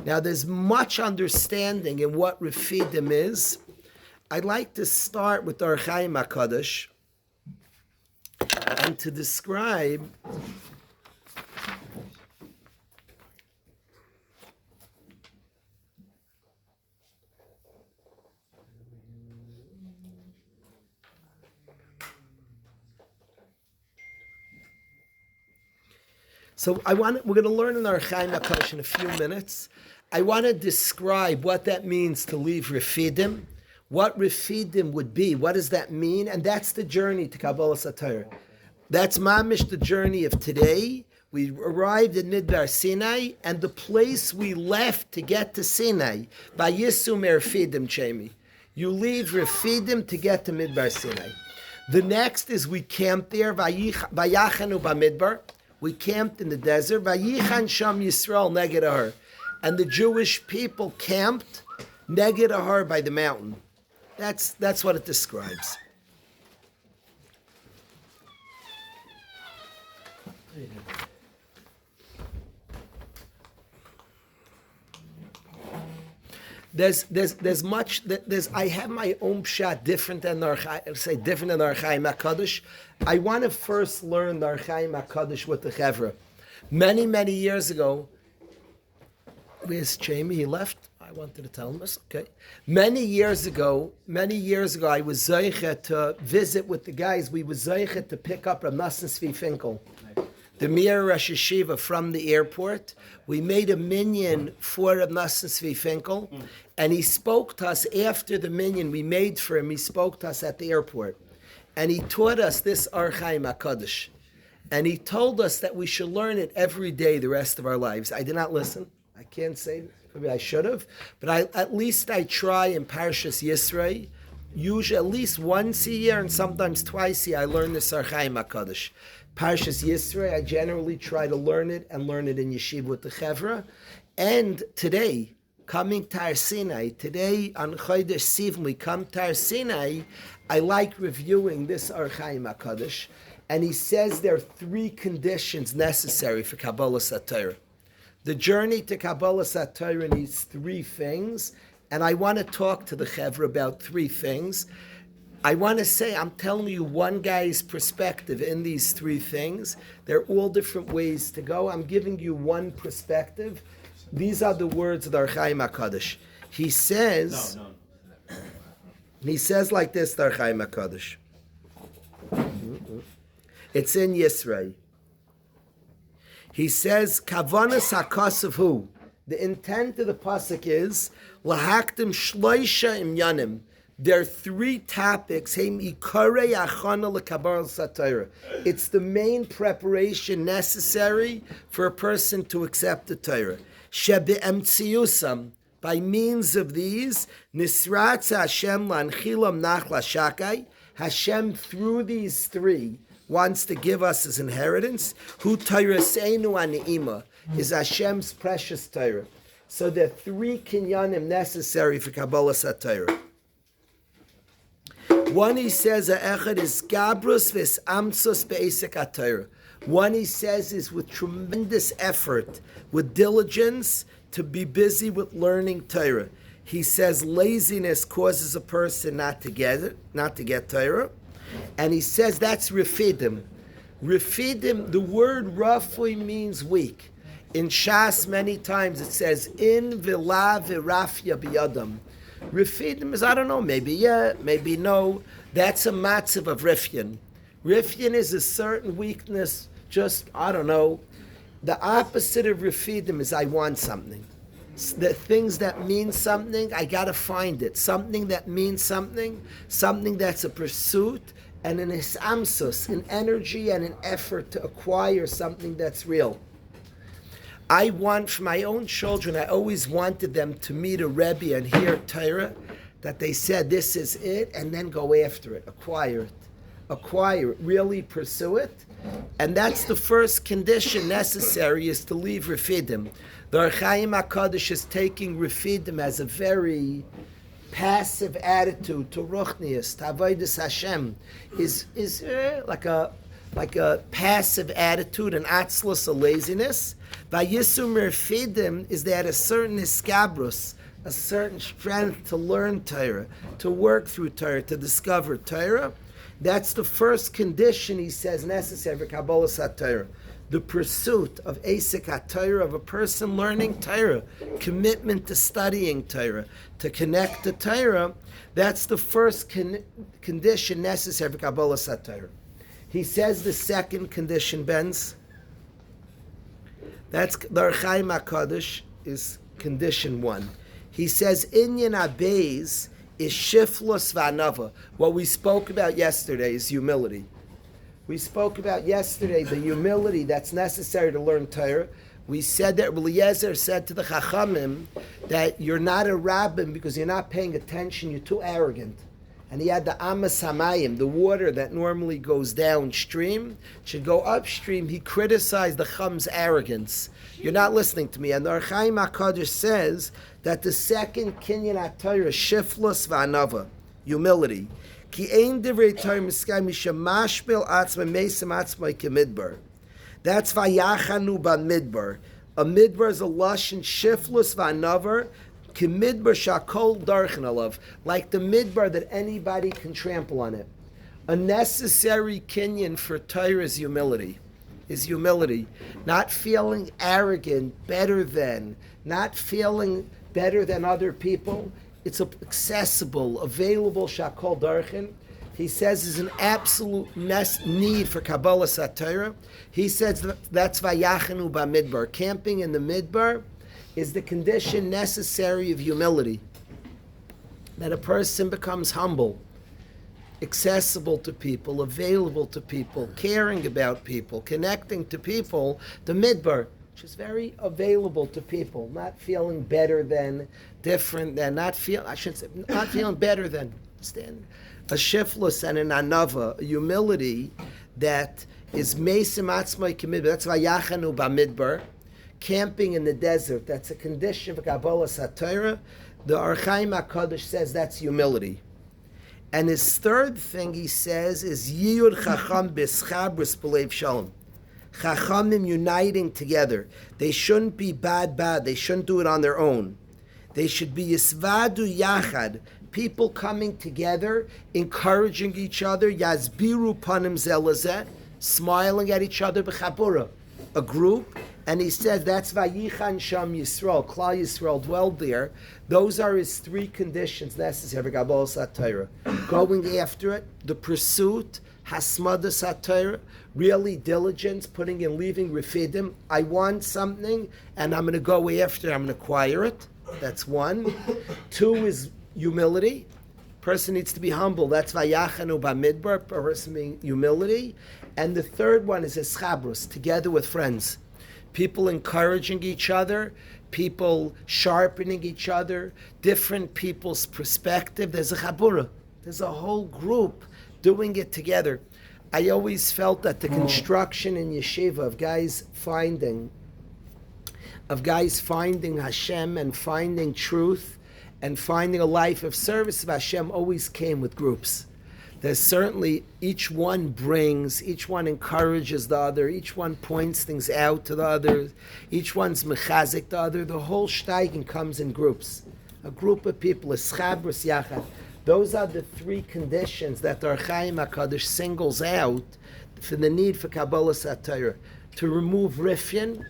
Now there's much understanding in what Refidim is. I'd like to start with Or Chaim HaKadosh and to describe So we're going to learn in our Chaim HaKadosh in a few minutes. I want to describe what that means to leave Refidim, what Refidim would be, what does that mean, and that's the journey to Kabbalah Satorah. That's mamish the journey of today. We arrived in Midbar Sinai, and the place we left to get to Sinai, Vayisum Refidim Chemi. You leave Refidim to get to Midbar Sinai. The next is we camp there, Vayachanu Bamidbar. We camped in the desert. Vayichan Sham Yisrael Neged Ahar. And the Jewish people camped Neged Ahar by the mountain. That's what it describes. There's much. I have my own pshat different than Or Chaim HaKadosh. I want to first learn Or Chaim HaKadosh with the Chevra. Many years ago, where's Jamie? He left. I wanted to tell him this. Okay. Many years ago, I was zeicha to visit with the guys. We were zeicha to pick up Rav Nosson Tzvi Finkel, the Mir Rosh Yeshiva from the airport. We made a minyan for Rav Nosson Tzvi Finkel, and he spoke to us after the minyan we made for him. He spoke to us at the airport, and he taught us this Or Chaim HaKadosh, and he told us that we should learn it every day the rest of our lives. I did not listen. I can't say, maybe I should have, but at least I try in Parshas Yisrei. Usually at least once a year and sometimes twice a year I learn this Or Chaim HaKadosh. Parshas Yisrei, I generally try to learn it in yeshiva with the Chevra. And today, coming to Har Sinai, today on Chodesh Sivan, we come to Har Sinai, I like reviewing this Or Chaim HaKadosh, and he says there are 3 conditions necessary for Kabbalah Satorah. The journey to Kabbalah Satorah needs 3 things, and I want to talk to the Chevra about 3 things. I want to say, I'm telling you one guy's perspective in these 3 things. They're all different ways to go. I'm giving you one perspective. These are the words of Or Chaim HaKadosh. He says like this, Or Chaim HaKadosh. It's in Yisrei. He says, Kavanas HaKasav Hu. The intent of the pasuk is, Lahaktim Shloisha Im Yanim. There are three topics. It's the main preparation necessary for a person to accept the Torah. By means of these, Hashem through these three wants to give us his inheritance. Hu Torahseinu Ani'ima is Hashem's precious Torah. So there are three kinyanim necessary for Kabbalas HaTorah. One, he says, echad is gabrus ves amtsos be'esek HaTorah. One, he says, is with tremendous effort, with diligence, to be busy with learning Torah. He says laziness causes a person not to get Torah. And he says that's refidim. Refidim, the word roughly means weak. In Shas, many times it says, in vila virafya biyadam. Refidim is, I don't know, maybe yeah, maybe no. That's a matzav of Rifyan. Rifyan is a certain weakness, just, I don't know. The opposite of Refidim is I want something. The things that mean something, I gotta find it. Something that means something that's a pursuit, and an isamsus, an energy and an effort to acquire something that's real. I want for my own children, I always wanted them to meet a Rebbe and hear Torah, that they said this is it, and then go after it, acquire it, really pursue it. And that's the first condition necessary, is to leave Refidim. The Or Chaim HaKadosh is taking Refidim as a very passive attitude to Ruchnius, to Avodas Hashem, is like a passive attitude, an atzlus, a laziness. Vayisum Refidim is that a certain iskabrus, a certain strength to learn Torah, to work through Torah, to discover Torah. That's the first condition, he says, necessary for Kabbalas HaTorah. The pursuit of Esek HaTorah, of a person learning Torah, commitment to studying Torah, to connect to Torah, that's the first condition necessary for Kabbalas HaTorah. He says the second condition, Benz, that's the Or Chaim HaKadosh, is condition one. He says, Inyan Abeis is shiflus v'anava. What we spoke about yesterday is humility. We spoke about yesterday the humility that's necessary to learn Torah. We said that Eliezer said to the Chachamim that you're not a rabbin because you're not paying attention, you're too arrogant. And he had the Amas Hamayim, the water that normally goes downstream, should go upstream. He criticized the Cham's arrogance. You're not listening to me. And the Or Chaim HaKadosh says that the second Kinyan HaTorah, shiflus v'anava, humility. Ki ein divrei Torah miskay mishamashbel atzma mesim atzma kemidbar. That's vayachanu b'midbar. A midbar is a lashon shiflus v'anavar. Midbar shakol darchen alav, like the midbar that anybody can trample on it. A necessary kinyan for Torah is humility. Not feeling arrogant, better than, not feeling better than other people. It's accessible, available, shakol darchen. He says is an absolute need for Kabbalas HaTorah. He says that's vayachanu b'midbar. Camping in the midbar is the condition necessary of humility. That a person becomes humble, accessible to people, available to people, caring about people, connecting to people. The midbar, which is very available to people, not feeling better than, different than, not feeling better than. Stand. A shiflus and an anava, a humility that is mesim atzmai kemidbar. That's vayachanu b'midbar. Camping in the desert, that's a condition for Kabbalas HaTorah. The Or Chaim HaKadosh says that's humility. And his third thing he says is Yiyud Chacham B'Schabris B'Leiv Shalom. Chachamim uniting together. They shouldn't be bad. They shouldn't do it on their own. They should be Yisvadu Yachad. People coming together, encouraging each other. Yazbiru Panim Zelazeh. Smiling at each other. B'Chabura. A group. And he says that's Vayichan Sham Yisrael, Klal Yisrael dwelled there. Those are his three conditions necessary for Kabbalas HaTorah. Going after it, the pursuit, Hasmadas HaTorah, really diligence, putting in, leaving refidim. I want something, and I'm going to go after it, I'm going to acquire it. That's one. Two is humility. Person needs to be humble. That's Vayachanu Bamidbar, person being humility. And the third one is Eschabrus, together with friends. People encouraging each other, people sharpening each other, different people's perspective. There's a chabura. There's a whole group doing it together. I always felt that the construction in yeshiva of guys finding Hashem and finding truth and finding a life of service of Hashem always came with groups. There's certainly, each one encourages the other, each one points things out to the other, each one's mechazik the other. The whole steiging comes in groups. A group of people, a schabris yachad. Those are the three conditions that the Or Chaim HaKadosh singles out for the need for Kabbalah Satira. To remove rifyan,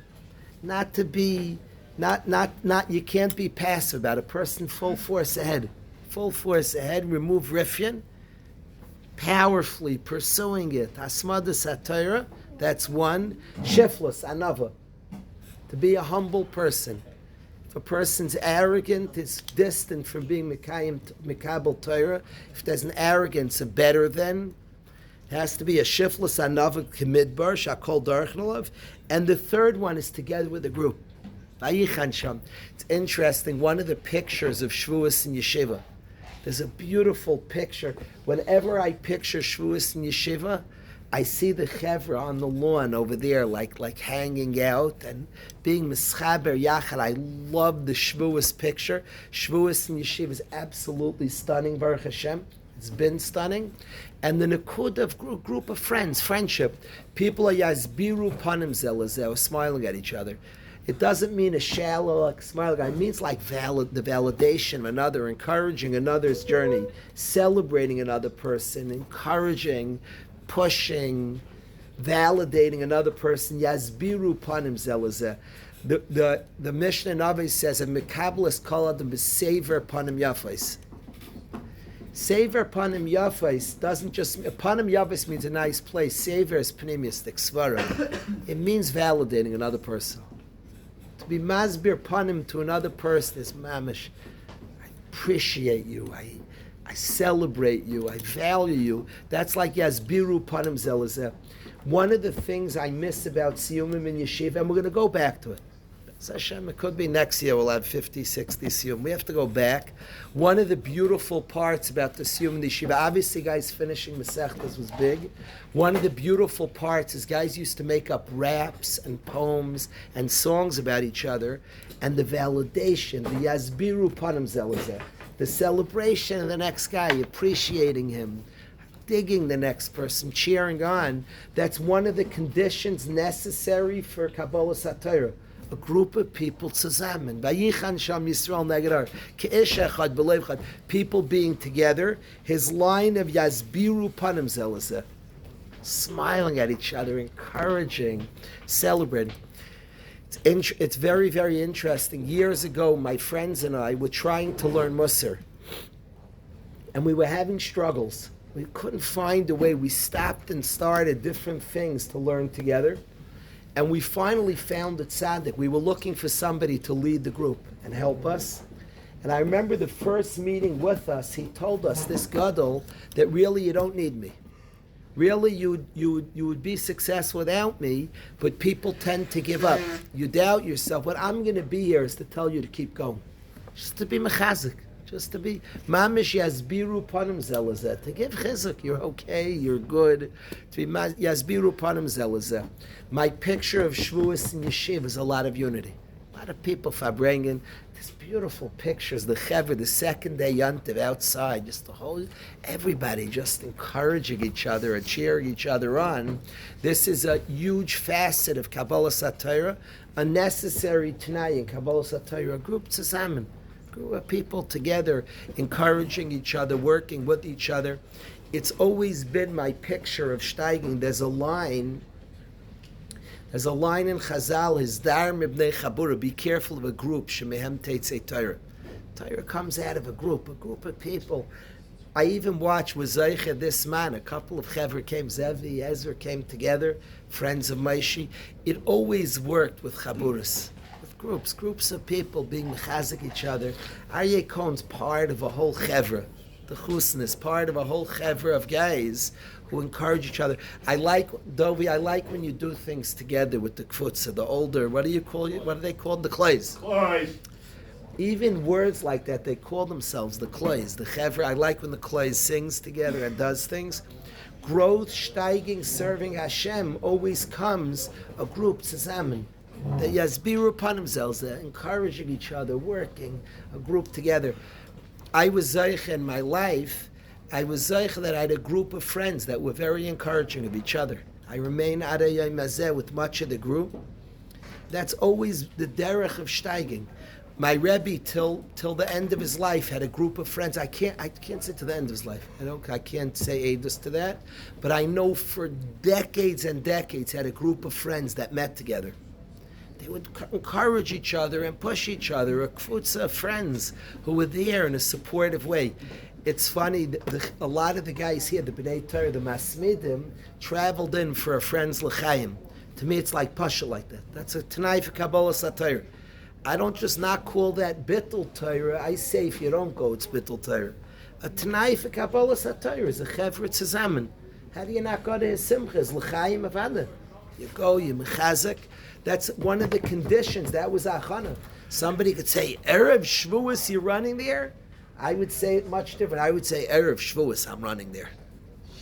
not to be, you can't be passive about a person full force ahead, remove rifyan, powerfully pursuing it. Hasmadas HaTorah, that's one. Shiflus, another. To be a humble person. If a person's arrogant, is distant from being Mikabel Torah. If there's an arrogance, a better than, it has to be a Shiflus, another, Kimidbar, Shakol Darchnalav. And the third one is together with a group. Vayichan Sham. It's interesting, one of the pictures of Shavuos in Yeshiva, there's a beautiful picture. Whenever I picture Shavuos in Yeshiva, I see the chevra on the lawn over there, like hanging out and being mischaber yachad. I love the Shavuos picture. Shavuos in Yeshiva is absolutely stunning, Baruch Hashem. It's been stunning. And the nekud of group of friends, friendship. People are yazbiru panim zelazeh, smiling at each other. It doesn't mean a shallow, like smile guy. It means like the validation of another, encouraging another's journey, celebrating another person, encouraging, pushing, validating another person. Yazbiru panim zelazeh. The Mishnah Navi says, "A mekabelis kol adam b'sever panim yafais." Sever panim yafais doesn't just, panim yafais means a nice place. Sever is pneumistic, svara. It means validating another person. To be masbir panim to another person is mamish. I appreciate you. I celebrate you. I value you. That's like yazbiru panim zelazeh. One of the things I miss about siyumim in yeshiva, and we're going to go back to it. Hashem, it could be next year we'll have 50, 60 siyum. We have to go back. One of the beautiful parts about the siyum in the yeshiva, obviously guys finishing Masechtas was big. One of the beautiful parts is guys used to make up raps and poems and songs about each other, and the validation, the yazbiru panim zelazeh, the celebration of the next guy, appreciating him, digging the next person, cheering on. That's one of the conditions necessary for Kabbalah Satira. A group of people zusammen. Vayichan Sham Yisrael Negadar. Ke'ish echad b'lev echad. People being together. His line of Yazbiru Panim Zelazeh. Smiling at each other, encouraging, celebrating. It's very, very interesting. Years ago, my friends and I were trying to learn Musar. And we were having struggles. We couldn't find a way. We stopped and started different things to learn together. And we finally found a tzaddik. We were looking for somebody to lead the group and help us. And I remember the first meeting with us, he told us, this gadol, that really you don't need me. Really you would be successful without me, but people tend to give up. You doubt yourself. What I'm going to be here is to tell you to keep going. Just to be mechazik. Just to be mamish yazbiru panim zelazeh. To give chizuk, you're okay, you're good. To be yazbiru panim zelazeh. My picture of Shavuos in yeshiva is a lot of unity. A lot of people bringing these beautiful pictures. The chevra, the second day yontiv outside, just the whole, everybody just encouraging each other and cheering each other on. This is a huge facet of Kabbalah Satira, a necessary Tanai in Kabbalah Satira, a group zusammen. People together, encouraging each other, working with each other. It's always been my picture of steiging. There's a line in Chazal, Hizdar mibnei chabura, be careful of a group, shemehem teitzei Torah. Torah comes out of a group of people. I even watched with Zeicha this man. A couple of Chevra came, Zevi, Ezra came together, friends of Maishi. It always worked with Chaburas, with groups of people being mechazik each other. Aryeh Cohen's part of a whole Chevra. The Chusn is part of a whole Chevra of guys who encourage each other. I like, Dovi, I like when you do things together with the Kfutza, the older, what do they call the Clays? Even words like that, they call themselves the Clays, the Chevra. I like when the Clays sings together and does things. Growth, steiging, serving Hashem always comes a group, zusammen. The Yasbiru Panimzels, they're encouraging each other, working, a group together. I was Zeich in my life, I was Zeich that I had a group of friends that were very encouraging of each other. I remain Adai Mazeh with much of the group. That's always the derech of steiging. My Rebbe, till the end of his life, had a group of friends. I can't say to the end of his life. I can't say edus to that, but I know for decades and decades had a group of friends that met together. They would encourage each other and push each other. A kfutza of friends who were there in a supportive way. It's funny. A lot of the guys here, the B'nai Torah, the Masmidim, traveled in for a friend's l'chaim. To me, it's like pasha like that. That's a Tanai for Kabbalah Satire. I don't just not call that Bittul Torah. I say if you don't go, it's Bittul Torah. A Tanai for Kabbalah Satire is a Chevra Tzazamen. How do you not go to his simcha? It's l'chaim of Anna. You go, you mechazik. That's one of the conditions. That was achana. Somebody could say, Erev Shavuos, you're running there? I would say it much different. I would say, Erev Shavuos, I'm running there.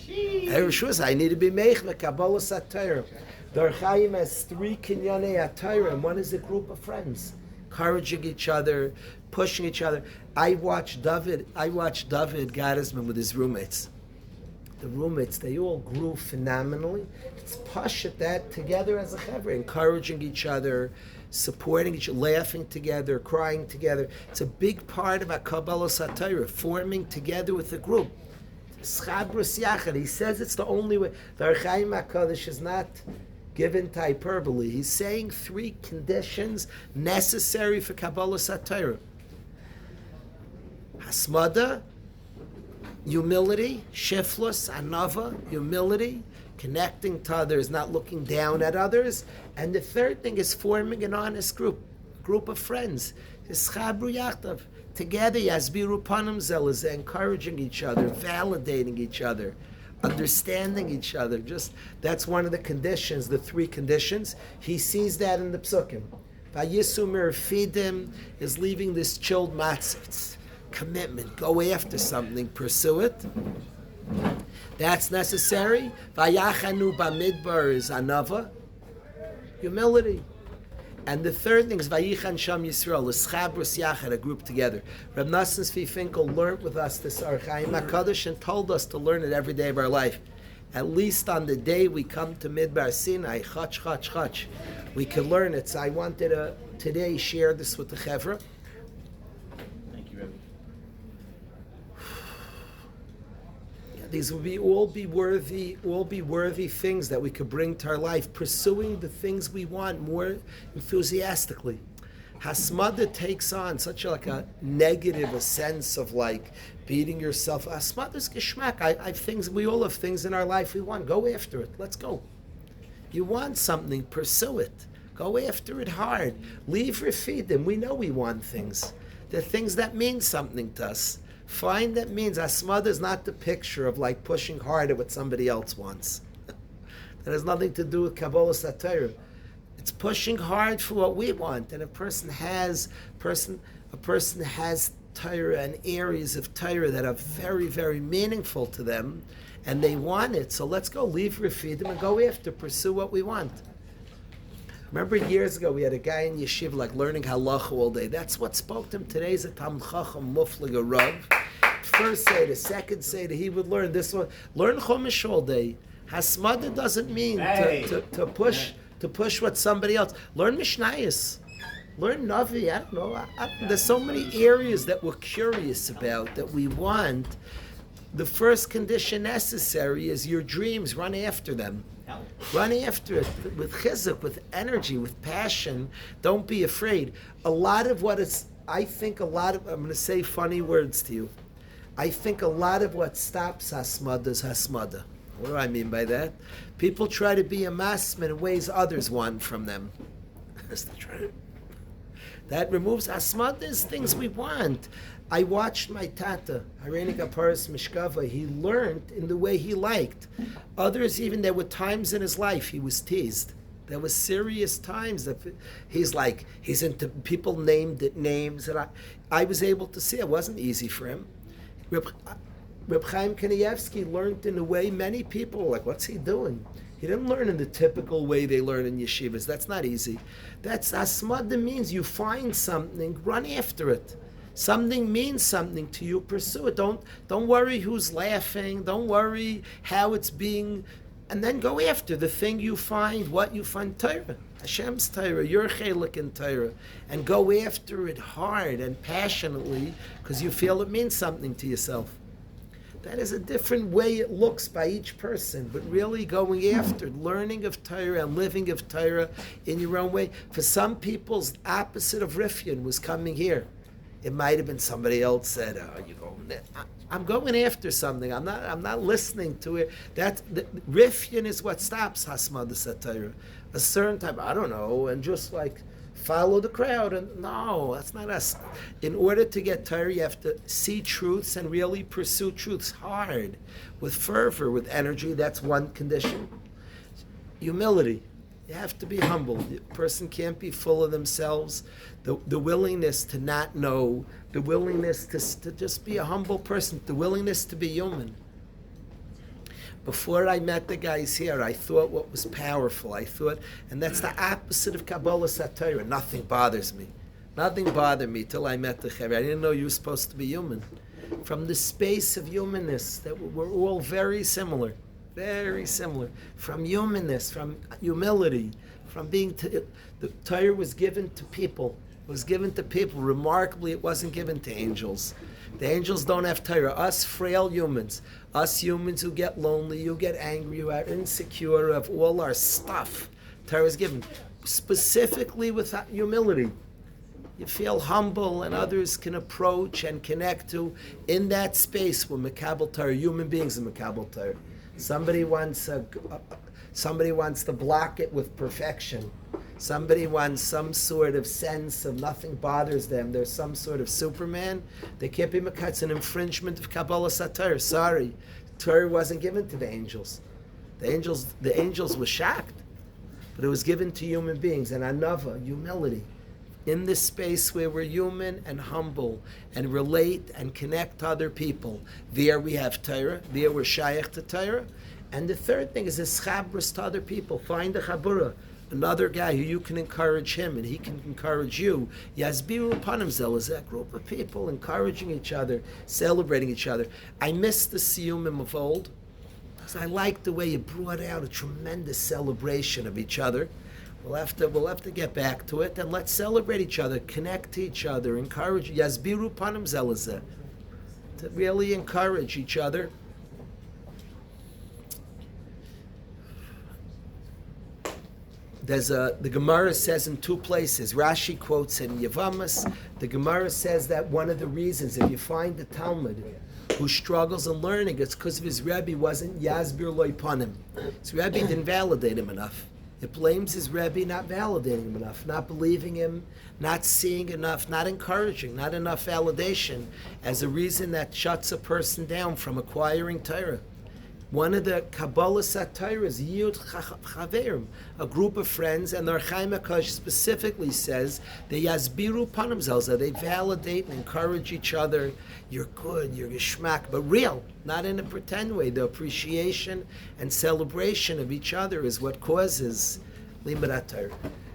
Erev Shavuos, I need to be meichme, Kabbalah Satire. The Chaim has 3 kinyanei atayra, and one is a group of friends, encouraging each other, pushing each other. I watched David Gottesman with his roommates. The roommates, they all grew phenomenally. It's pashat that together as a chevra, encouraging each other, supporting each other, laughing together, crying together. It's a big part of our Kabbalah Satira, forming together with the group. Schabros Yachad, he says it's the only way. The Archaim HaKadosh is not given to hyperbole. He's saying 3 conditions necessary for Kabbalah Satira. Hasmada, humility, shiflus, anava, humility, connecting to others, not looking down at others. And the third thing is forming an honest group, a group of friends. Yischabru yachtav. Together, yasbiru panim zelazeh, encouraging each other, validating each other, understanding each other. Just that's one of the conditions, the 3 conditions. He sees that in the psukim. Vayisumir fidim is leaving this chilled matzah. Commitment, go after something, pursue it. That's necessary. Vayachanu bamidbar is anava, humility. And the third thing is Vayichan Sham Yisrael, is Chabrus Yachad, a group together. Reb Nosson Tzvi Finkel learned with us this Archaim HaKadosh and told us to learn it every day of our life. At least on the day we come to Midbar Sinai, chach, we can learn it. So I wanted to today share this with the Chevra. These will all be worthy things that we could bring to our life, pursuing the things we want more enthusiastically. Hasmada takes on such a negative, a sense of like beating yourself. Hasmada is geschmack. We all have things in our life we want. Go after it. Let's go. You want something, pursue it. Go after it hard. Leave refidim. We know we want things. They're things that mean something to us. Find that means Asmada is not the picture of like pushing hard at what somebody else wants. That has nothing to do with Kabbalah Satira. It's pushing hard for what we want. And a person has Torah and areas of Torah that are very, very meaningful to them, and they want it. So let's go leave Refidim and go after, pursue what we want. Remember years ago we had a guy in yeshiva like learning halacha all day. That's what spoke to him. Today's a Talmid Chacham Muflig a Rav. First Seder, second Seder, he would learn this one. Learn Chumash all day. Hasmada doesn't mean to push what somebody else. Learn Mishnayos. Learn Navi. I don't know. There's so many areas that we're curious about that we want. The first condition necessary is your dreams. Run after them. Run after it with chizuk, with energy, with passion. Don't be afraid. I'm going to say funny words to you. I think a lot of what stops hasmada is hasmada. What do I mean by that? People try to be a masman in ways others want from them. That removes hasmada is things we want. I watched my tata, Harenik Aparis Mishkava, he learned in the way he liked. Others, even there were times in his life he was teased. There were serious times that he's into, people named it names, and I was able to see it wasn't easy for him. Reb Chaim Kanievsky learned in a way many people were like, what's he doing? He didn't learn in the typical way they learn in yeshivas. That's not easy. That's asmada, means you find something, run after it. Something means something to you, pursue it. Don't worry who's laughing. Don't worry how it's being, and then go after the thing you find, what you find. Torah, Hashem's Torah, your chelik in Torah, and go after it hard and passionately because you feel it means something to yourself. That is a different way it looks by each person, but really going after, learning of Torah and living of Torah in your own way. For some people's opposite of Rifyan was coming here. It might have been somebody else said, "Oh, you going there?" I'm going after something. I'm not listening to it. That Rifyan is what stops Hasmada Satira. A certain type, I don't know, and just like follow the crowd. And no, that's not us. In order to get Torah, you have to see truths and really pursue truths hard, with fervor, with energy. That's one condition. Humility. You have to be humble. The person can't be full of themselves. The willingness to not know, the willingness to just be a humble person, the willingness to be human. Before I met the guys here, I thought what was powerful. I thought, and that's the opposite of Kabbalah Satira. Nothing bothers me. Nothing bothered me till I met the Chaver. I didn't know you were supposed to be human. From the space of humanness, that we're all very similar. Very similar. From humanness, from humility, from being, the Torah was given to people. It was given to people. Remarkably, it wasn't given to angels. The angels don't have Torah. Us frail humans, us humans who get lonely, who get angry, who are insecure of all our stuff, Torah is given. Specifically with humility. You feel humble and others can approach and connect to. In that space where Makabal Torah, human beings in Makabal Torah. Somebody wants to block it with perfection. Somebody wants some sort of sense of nothing bothers them. There's some sort of Superman. They can't be makatz. It's an infringement of Kabbalah Satar. Sorry, Torah wasn't given to the angels. The angels were shocked, but it was given to human beings. And anava, humility, in this space where we're human and humble and relate and connect to other people. There we have Torah. There we're shaykh to Torah. And the third thing is a schabras to other people. Find a chabura, another guy who you can encourage him and he can encourage you. Yazbiru Panamzel is that group of people encouraging each other, celebrating each other. I miss the siyumim of old because I like the way you brought out a tremendous celebration of each other. We'll have to get back to it, and let's celebrate each other, connect to each other, encourage. Yazbiru Panam Zelazeh, to really encourage each other. The Gemara says in two places. Rashi quotes in Yavamas. The Gemara says that one of the reasons, if you find the Talmud who struggles in learning, it's because of his Rebbe wasn't Yazbir Loi Panim. His Rebbe didn't validate him enough. It blames his Rebbe not validating him enough, not believing him, not seeing enough, not encouraging, not enough validation as a reason that shuts a person down from acquiring Torah. One of the Kabbalah Satira is Yud Chaverim, a group of friends, and the Or Chaim HaKadosh specifically says they Yazbiru Panim Zelzeh, they validate and encourage each other. You're good, you're geschmack, but real, not in a pretend way. The appreciation and celebration of each other is what causes Limud Torah.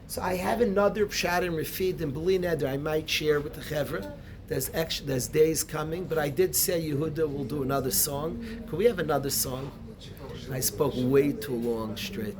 So I have another pshat and refid and B'li Neder I might share with the Chevra. There's days coming, but I did say Yehuda will do another song. Can we have another song? I spoke way too long straight.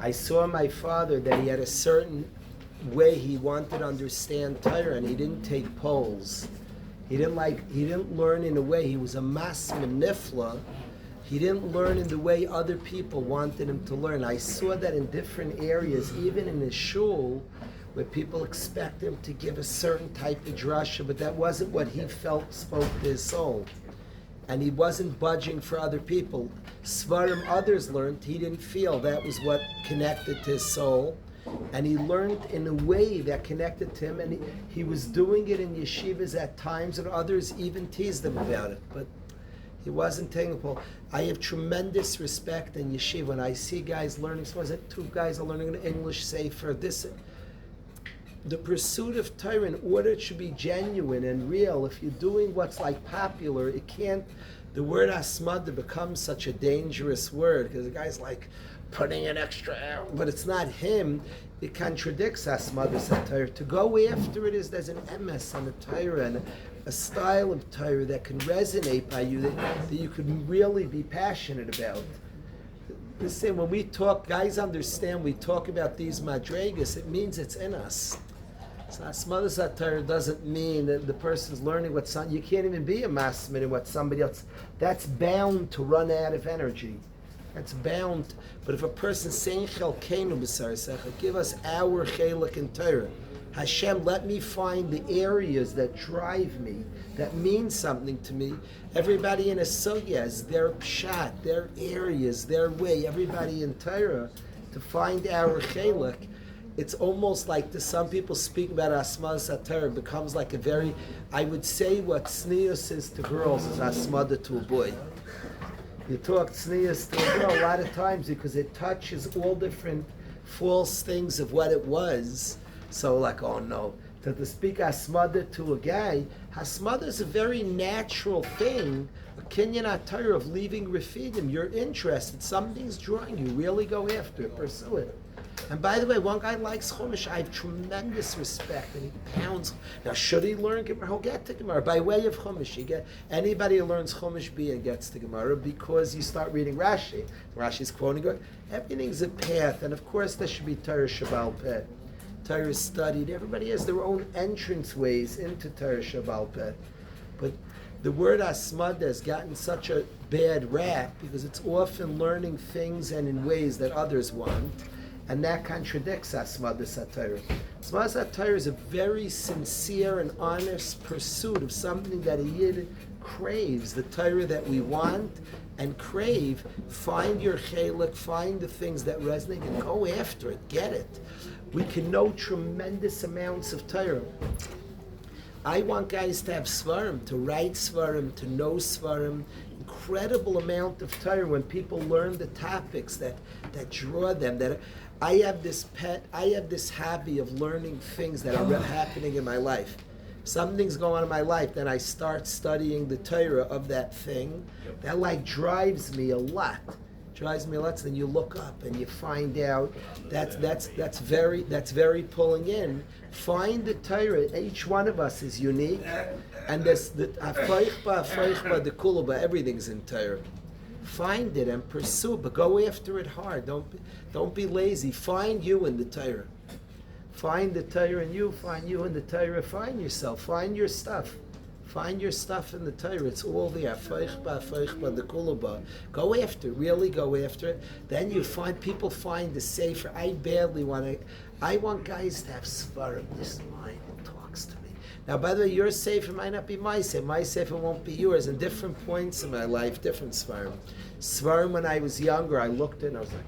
I saw my father that he had a certain way he wanted to understand Torah, and he didn't take polls. He didn't learn in a way, he was a mas menifla. He didn't learn in the way other people wanted him to learn. I saw that in different areas, even in his shul, where people expect him to give a certain type of drasha, but that wasn't what he felt spoke to his soul. And he wasn't budging for other people. Svarim others learned, he didn't feel that was what connected to his soul. And he learned in a way that connected to him, and he was doing it in yeshivas at times, and others even teased him about it. But he wasn't taking a poll. I have tremendous respect in yeshiva when I see guys learning. So was it 2 guys are learning an English sefer? The pursuit of Torah, in order it should be genuine and real. If you're doing what's like popular, it can't. The word asmada becomes such a dangerous word because the guy's like putting an extra out, but it's not him. It contradicts asmada Torah. To go after it is there's an emes on the Torah and a style of Torah that can resonate by you, that you could really be passionate about. Listen, when we talk, guys understand, we talk about these madregas, it means it's in us. So asmadas Torah doesn't mean that the person's learning what you can't even be a masmid in what somebody else, that's bound to run out of energy. That's bound. But if a person's saying chelkeinu b'sarasecha, give us our chelik in Torah. Hashem, let me find the areas that drive me, that mean something to me. Everybody in a sugya has their pshat, their areas, their way. Everybody in Torah to find our chelik. It's almost like some people speak about asmadas Torah becomes like a very, I would say what tznius is to girls is asmada to a boy. You talk tznius to a girl a lot of times because it touches all different false things of what it was. So like, oh no, to speak asmada to a guy, asmada is a very natural thing, a kinyan Torah of leaving refidim. You're interested, something's drawing you, really go after it, pursue it. And by the way, one guy likes Chumash. I have tremendous respect, and he pounds. Now, should he learn Gemara? He'll get to Gemara by way of Chumash. Anybody who learns Chumash B and gets to Gemara because you start reading Rashi. Rashi's quoting it. Everything's a path, and of course there should be Torah Shabbal Peh. Torah is studied. Everybody has their own entrance ways into Torah Shabbal Peh. But the word asmada has gotten such a bad rap because it's often learning things and in ways that others want. And that contradicts asmadas Torah. Asmadas Torah is a very sincere and honest pursuit of something that a Yid craves, the Torah that we want and crave. Find your chelik, find the things that resonate, and go after it, get it. We can know tremendous amounts of Torah. I want guys to have svarim, to write svarim, to know svarim. Incredible amount of Torah when people learn the topics that draw them. That I have this hobby of learning things that are happening in my life. Something's going on in my life, then I start studying the Torah of that thing. That like drives me a lot. So then you look up and you find out that's very pulling in. Find the Torah. Each one of us is unique, and there's the the kulaba. Everything's in Torah. Find it and pursue, but go after it hard. Don't be lazy. Find you in the Torah. Find the Torah in you. Find you in the Torah. Find yourself. Find your stuff. Find your stuff in the Torah. It's all there. The kulaba. Go after it. Really go after it. Then you find people find the sefer. I want guys to have svarim. This is mine. It talks to me. Now, by the way, your sefer might not be my sefer. My sefer won't be yours. In different points in my life, different svarim. Svarim when I was younger, I looked at it and I was like,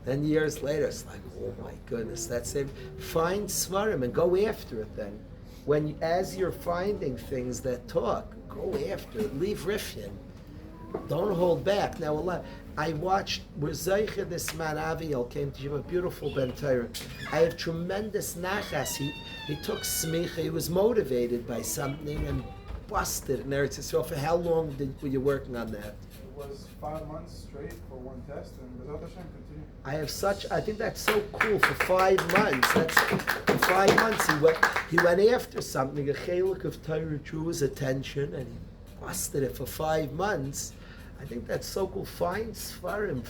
Then years later, it's like, oh my goodness, that's it. Find svarim and go after it then. As you're finding things that talk, go after it. Leave Rifyin. Don't hold back. Now, I watched where Zeicha, this man Aviel, came to Yeshiva, beautiful Ben Torah. I have tremendous nachas. He took smicha. He was motivated by something and busted in Eretz Yisrael. For how long were you working on that? It was 5 months straight for one test, and B'ezrat Hashem continued. I think that's so cool. For 5 months, for 5 months he went after something. A chelik of Torah drew his attention, and he busted it for 5 months. I think that's so cool. Find Sfarim.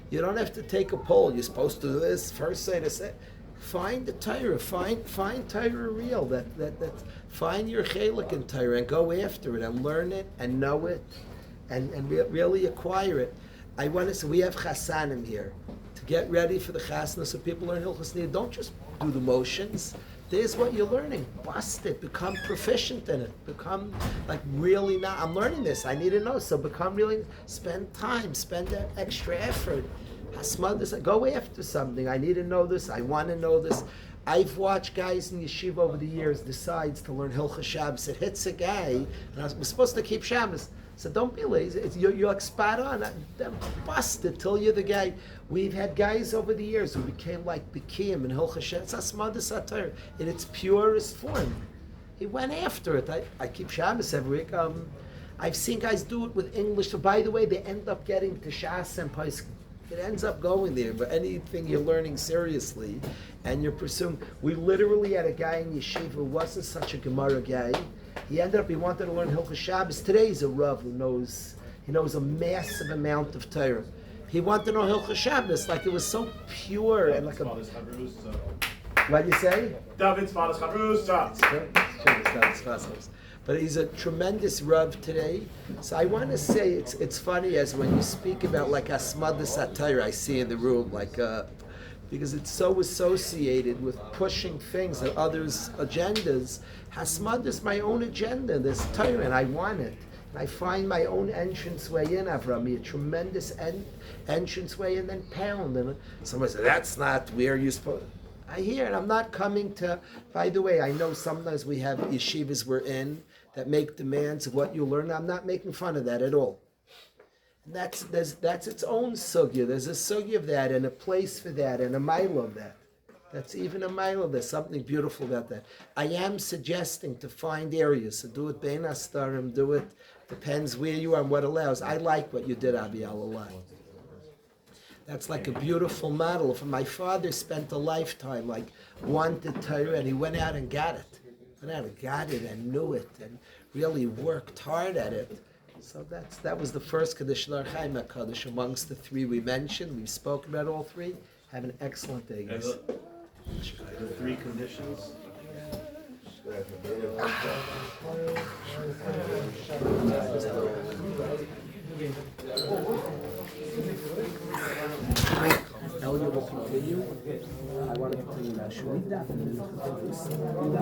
You don't have to take a poll. You're supposed to do this first, say this. Find the Torah. Find Torah real. Find your chelik in Torah and go after it and learn it and know it, and really acquire it. I want to say we have chasanim here to get ready for the chasana. So people learn Hilchos Nida. Don't just do the motions. There's what you're learning. Bust it. Become proficient in it. Become like really not. I'm learning this. I need to know. So become really. Spend time. Spend that extra effort. Hasmadas. Go after something. I need to know this. I want to know this. I've watched guys in yeshiva over the years decides to learn Hilchos Shabbos. It hits a guy, and we're supposed to keep Shabbos. So don't be lazy. You're like spot on. Bust it till you're the guy. We've had guys over the years who became like Bikim and Hilchos Shabbos. It's Asmadas HaTorah in its purest form. He went after it. I keep Shabbos every week. I've seen guys do it with English. So by the way, they end up getting to Shas and Pais. It ends up going there. But anything you're learning seriously and you're pursuing. We literally had a guy in yeshiva who wasn't such a Gemara guy. He wanted to learn Hilchos Shabbos. Today he's a Rav who knows a massive amount of Torah. He wanted to know Hilchos Shabbos, like it was so pure and like a... What do you say? David's father's Chavrusa. But he's a tremendous Rav today. So I want to say it's funny as when you speak about like Asmadas HaTorah I see in the room, like because it's so associated with pushing things and others' agendas. Hasmad is my own agenda. There's Torah, and I want it. And I find my own entranceway in Avrami, a tremendous entranceway, and then pound. And somebody says, that's not where you're supposed. I hear it. I'm not coming to. By the way, I know sometimes we have yeshivas we're in that make demands of what you learn. I'm not making fun of that at all. That's its own sugya. There's a sugya of that and a place for that and a mile of that. That's even a mile. There's something beautiful about that. I am suggesting to find areas. So do it bein astarim, do it. Depends where you are and what allows. I like what you did, Abi Allah. That's like a beautiful model. For my father spent a lifetime like wanted Torah and he went out and got it. Went out and got it and knew it and really worked hard at it. So that was the first Kaddish L'Archaim Kaddish amongst the three we mentioned. We've spoken about all three. Have an excellent day, guys. The three conditions. Elliot will continue. I want to continue now. Should we definitely continue?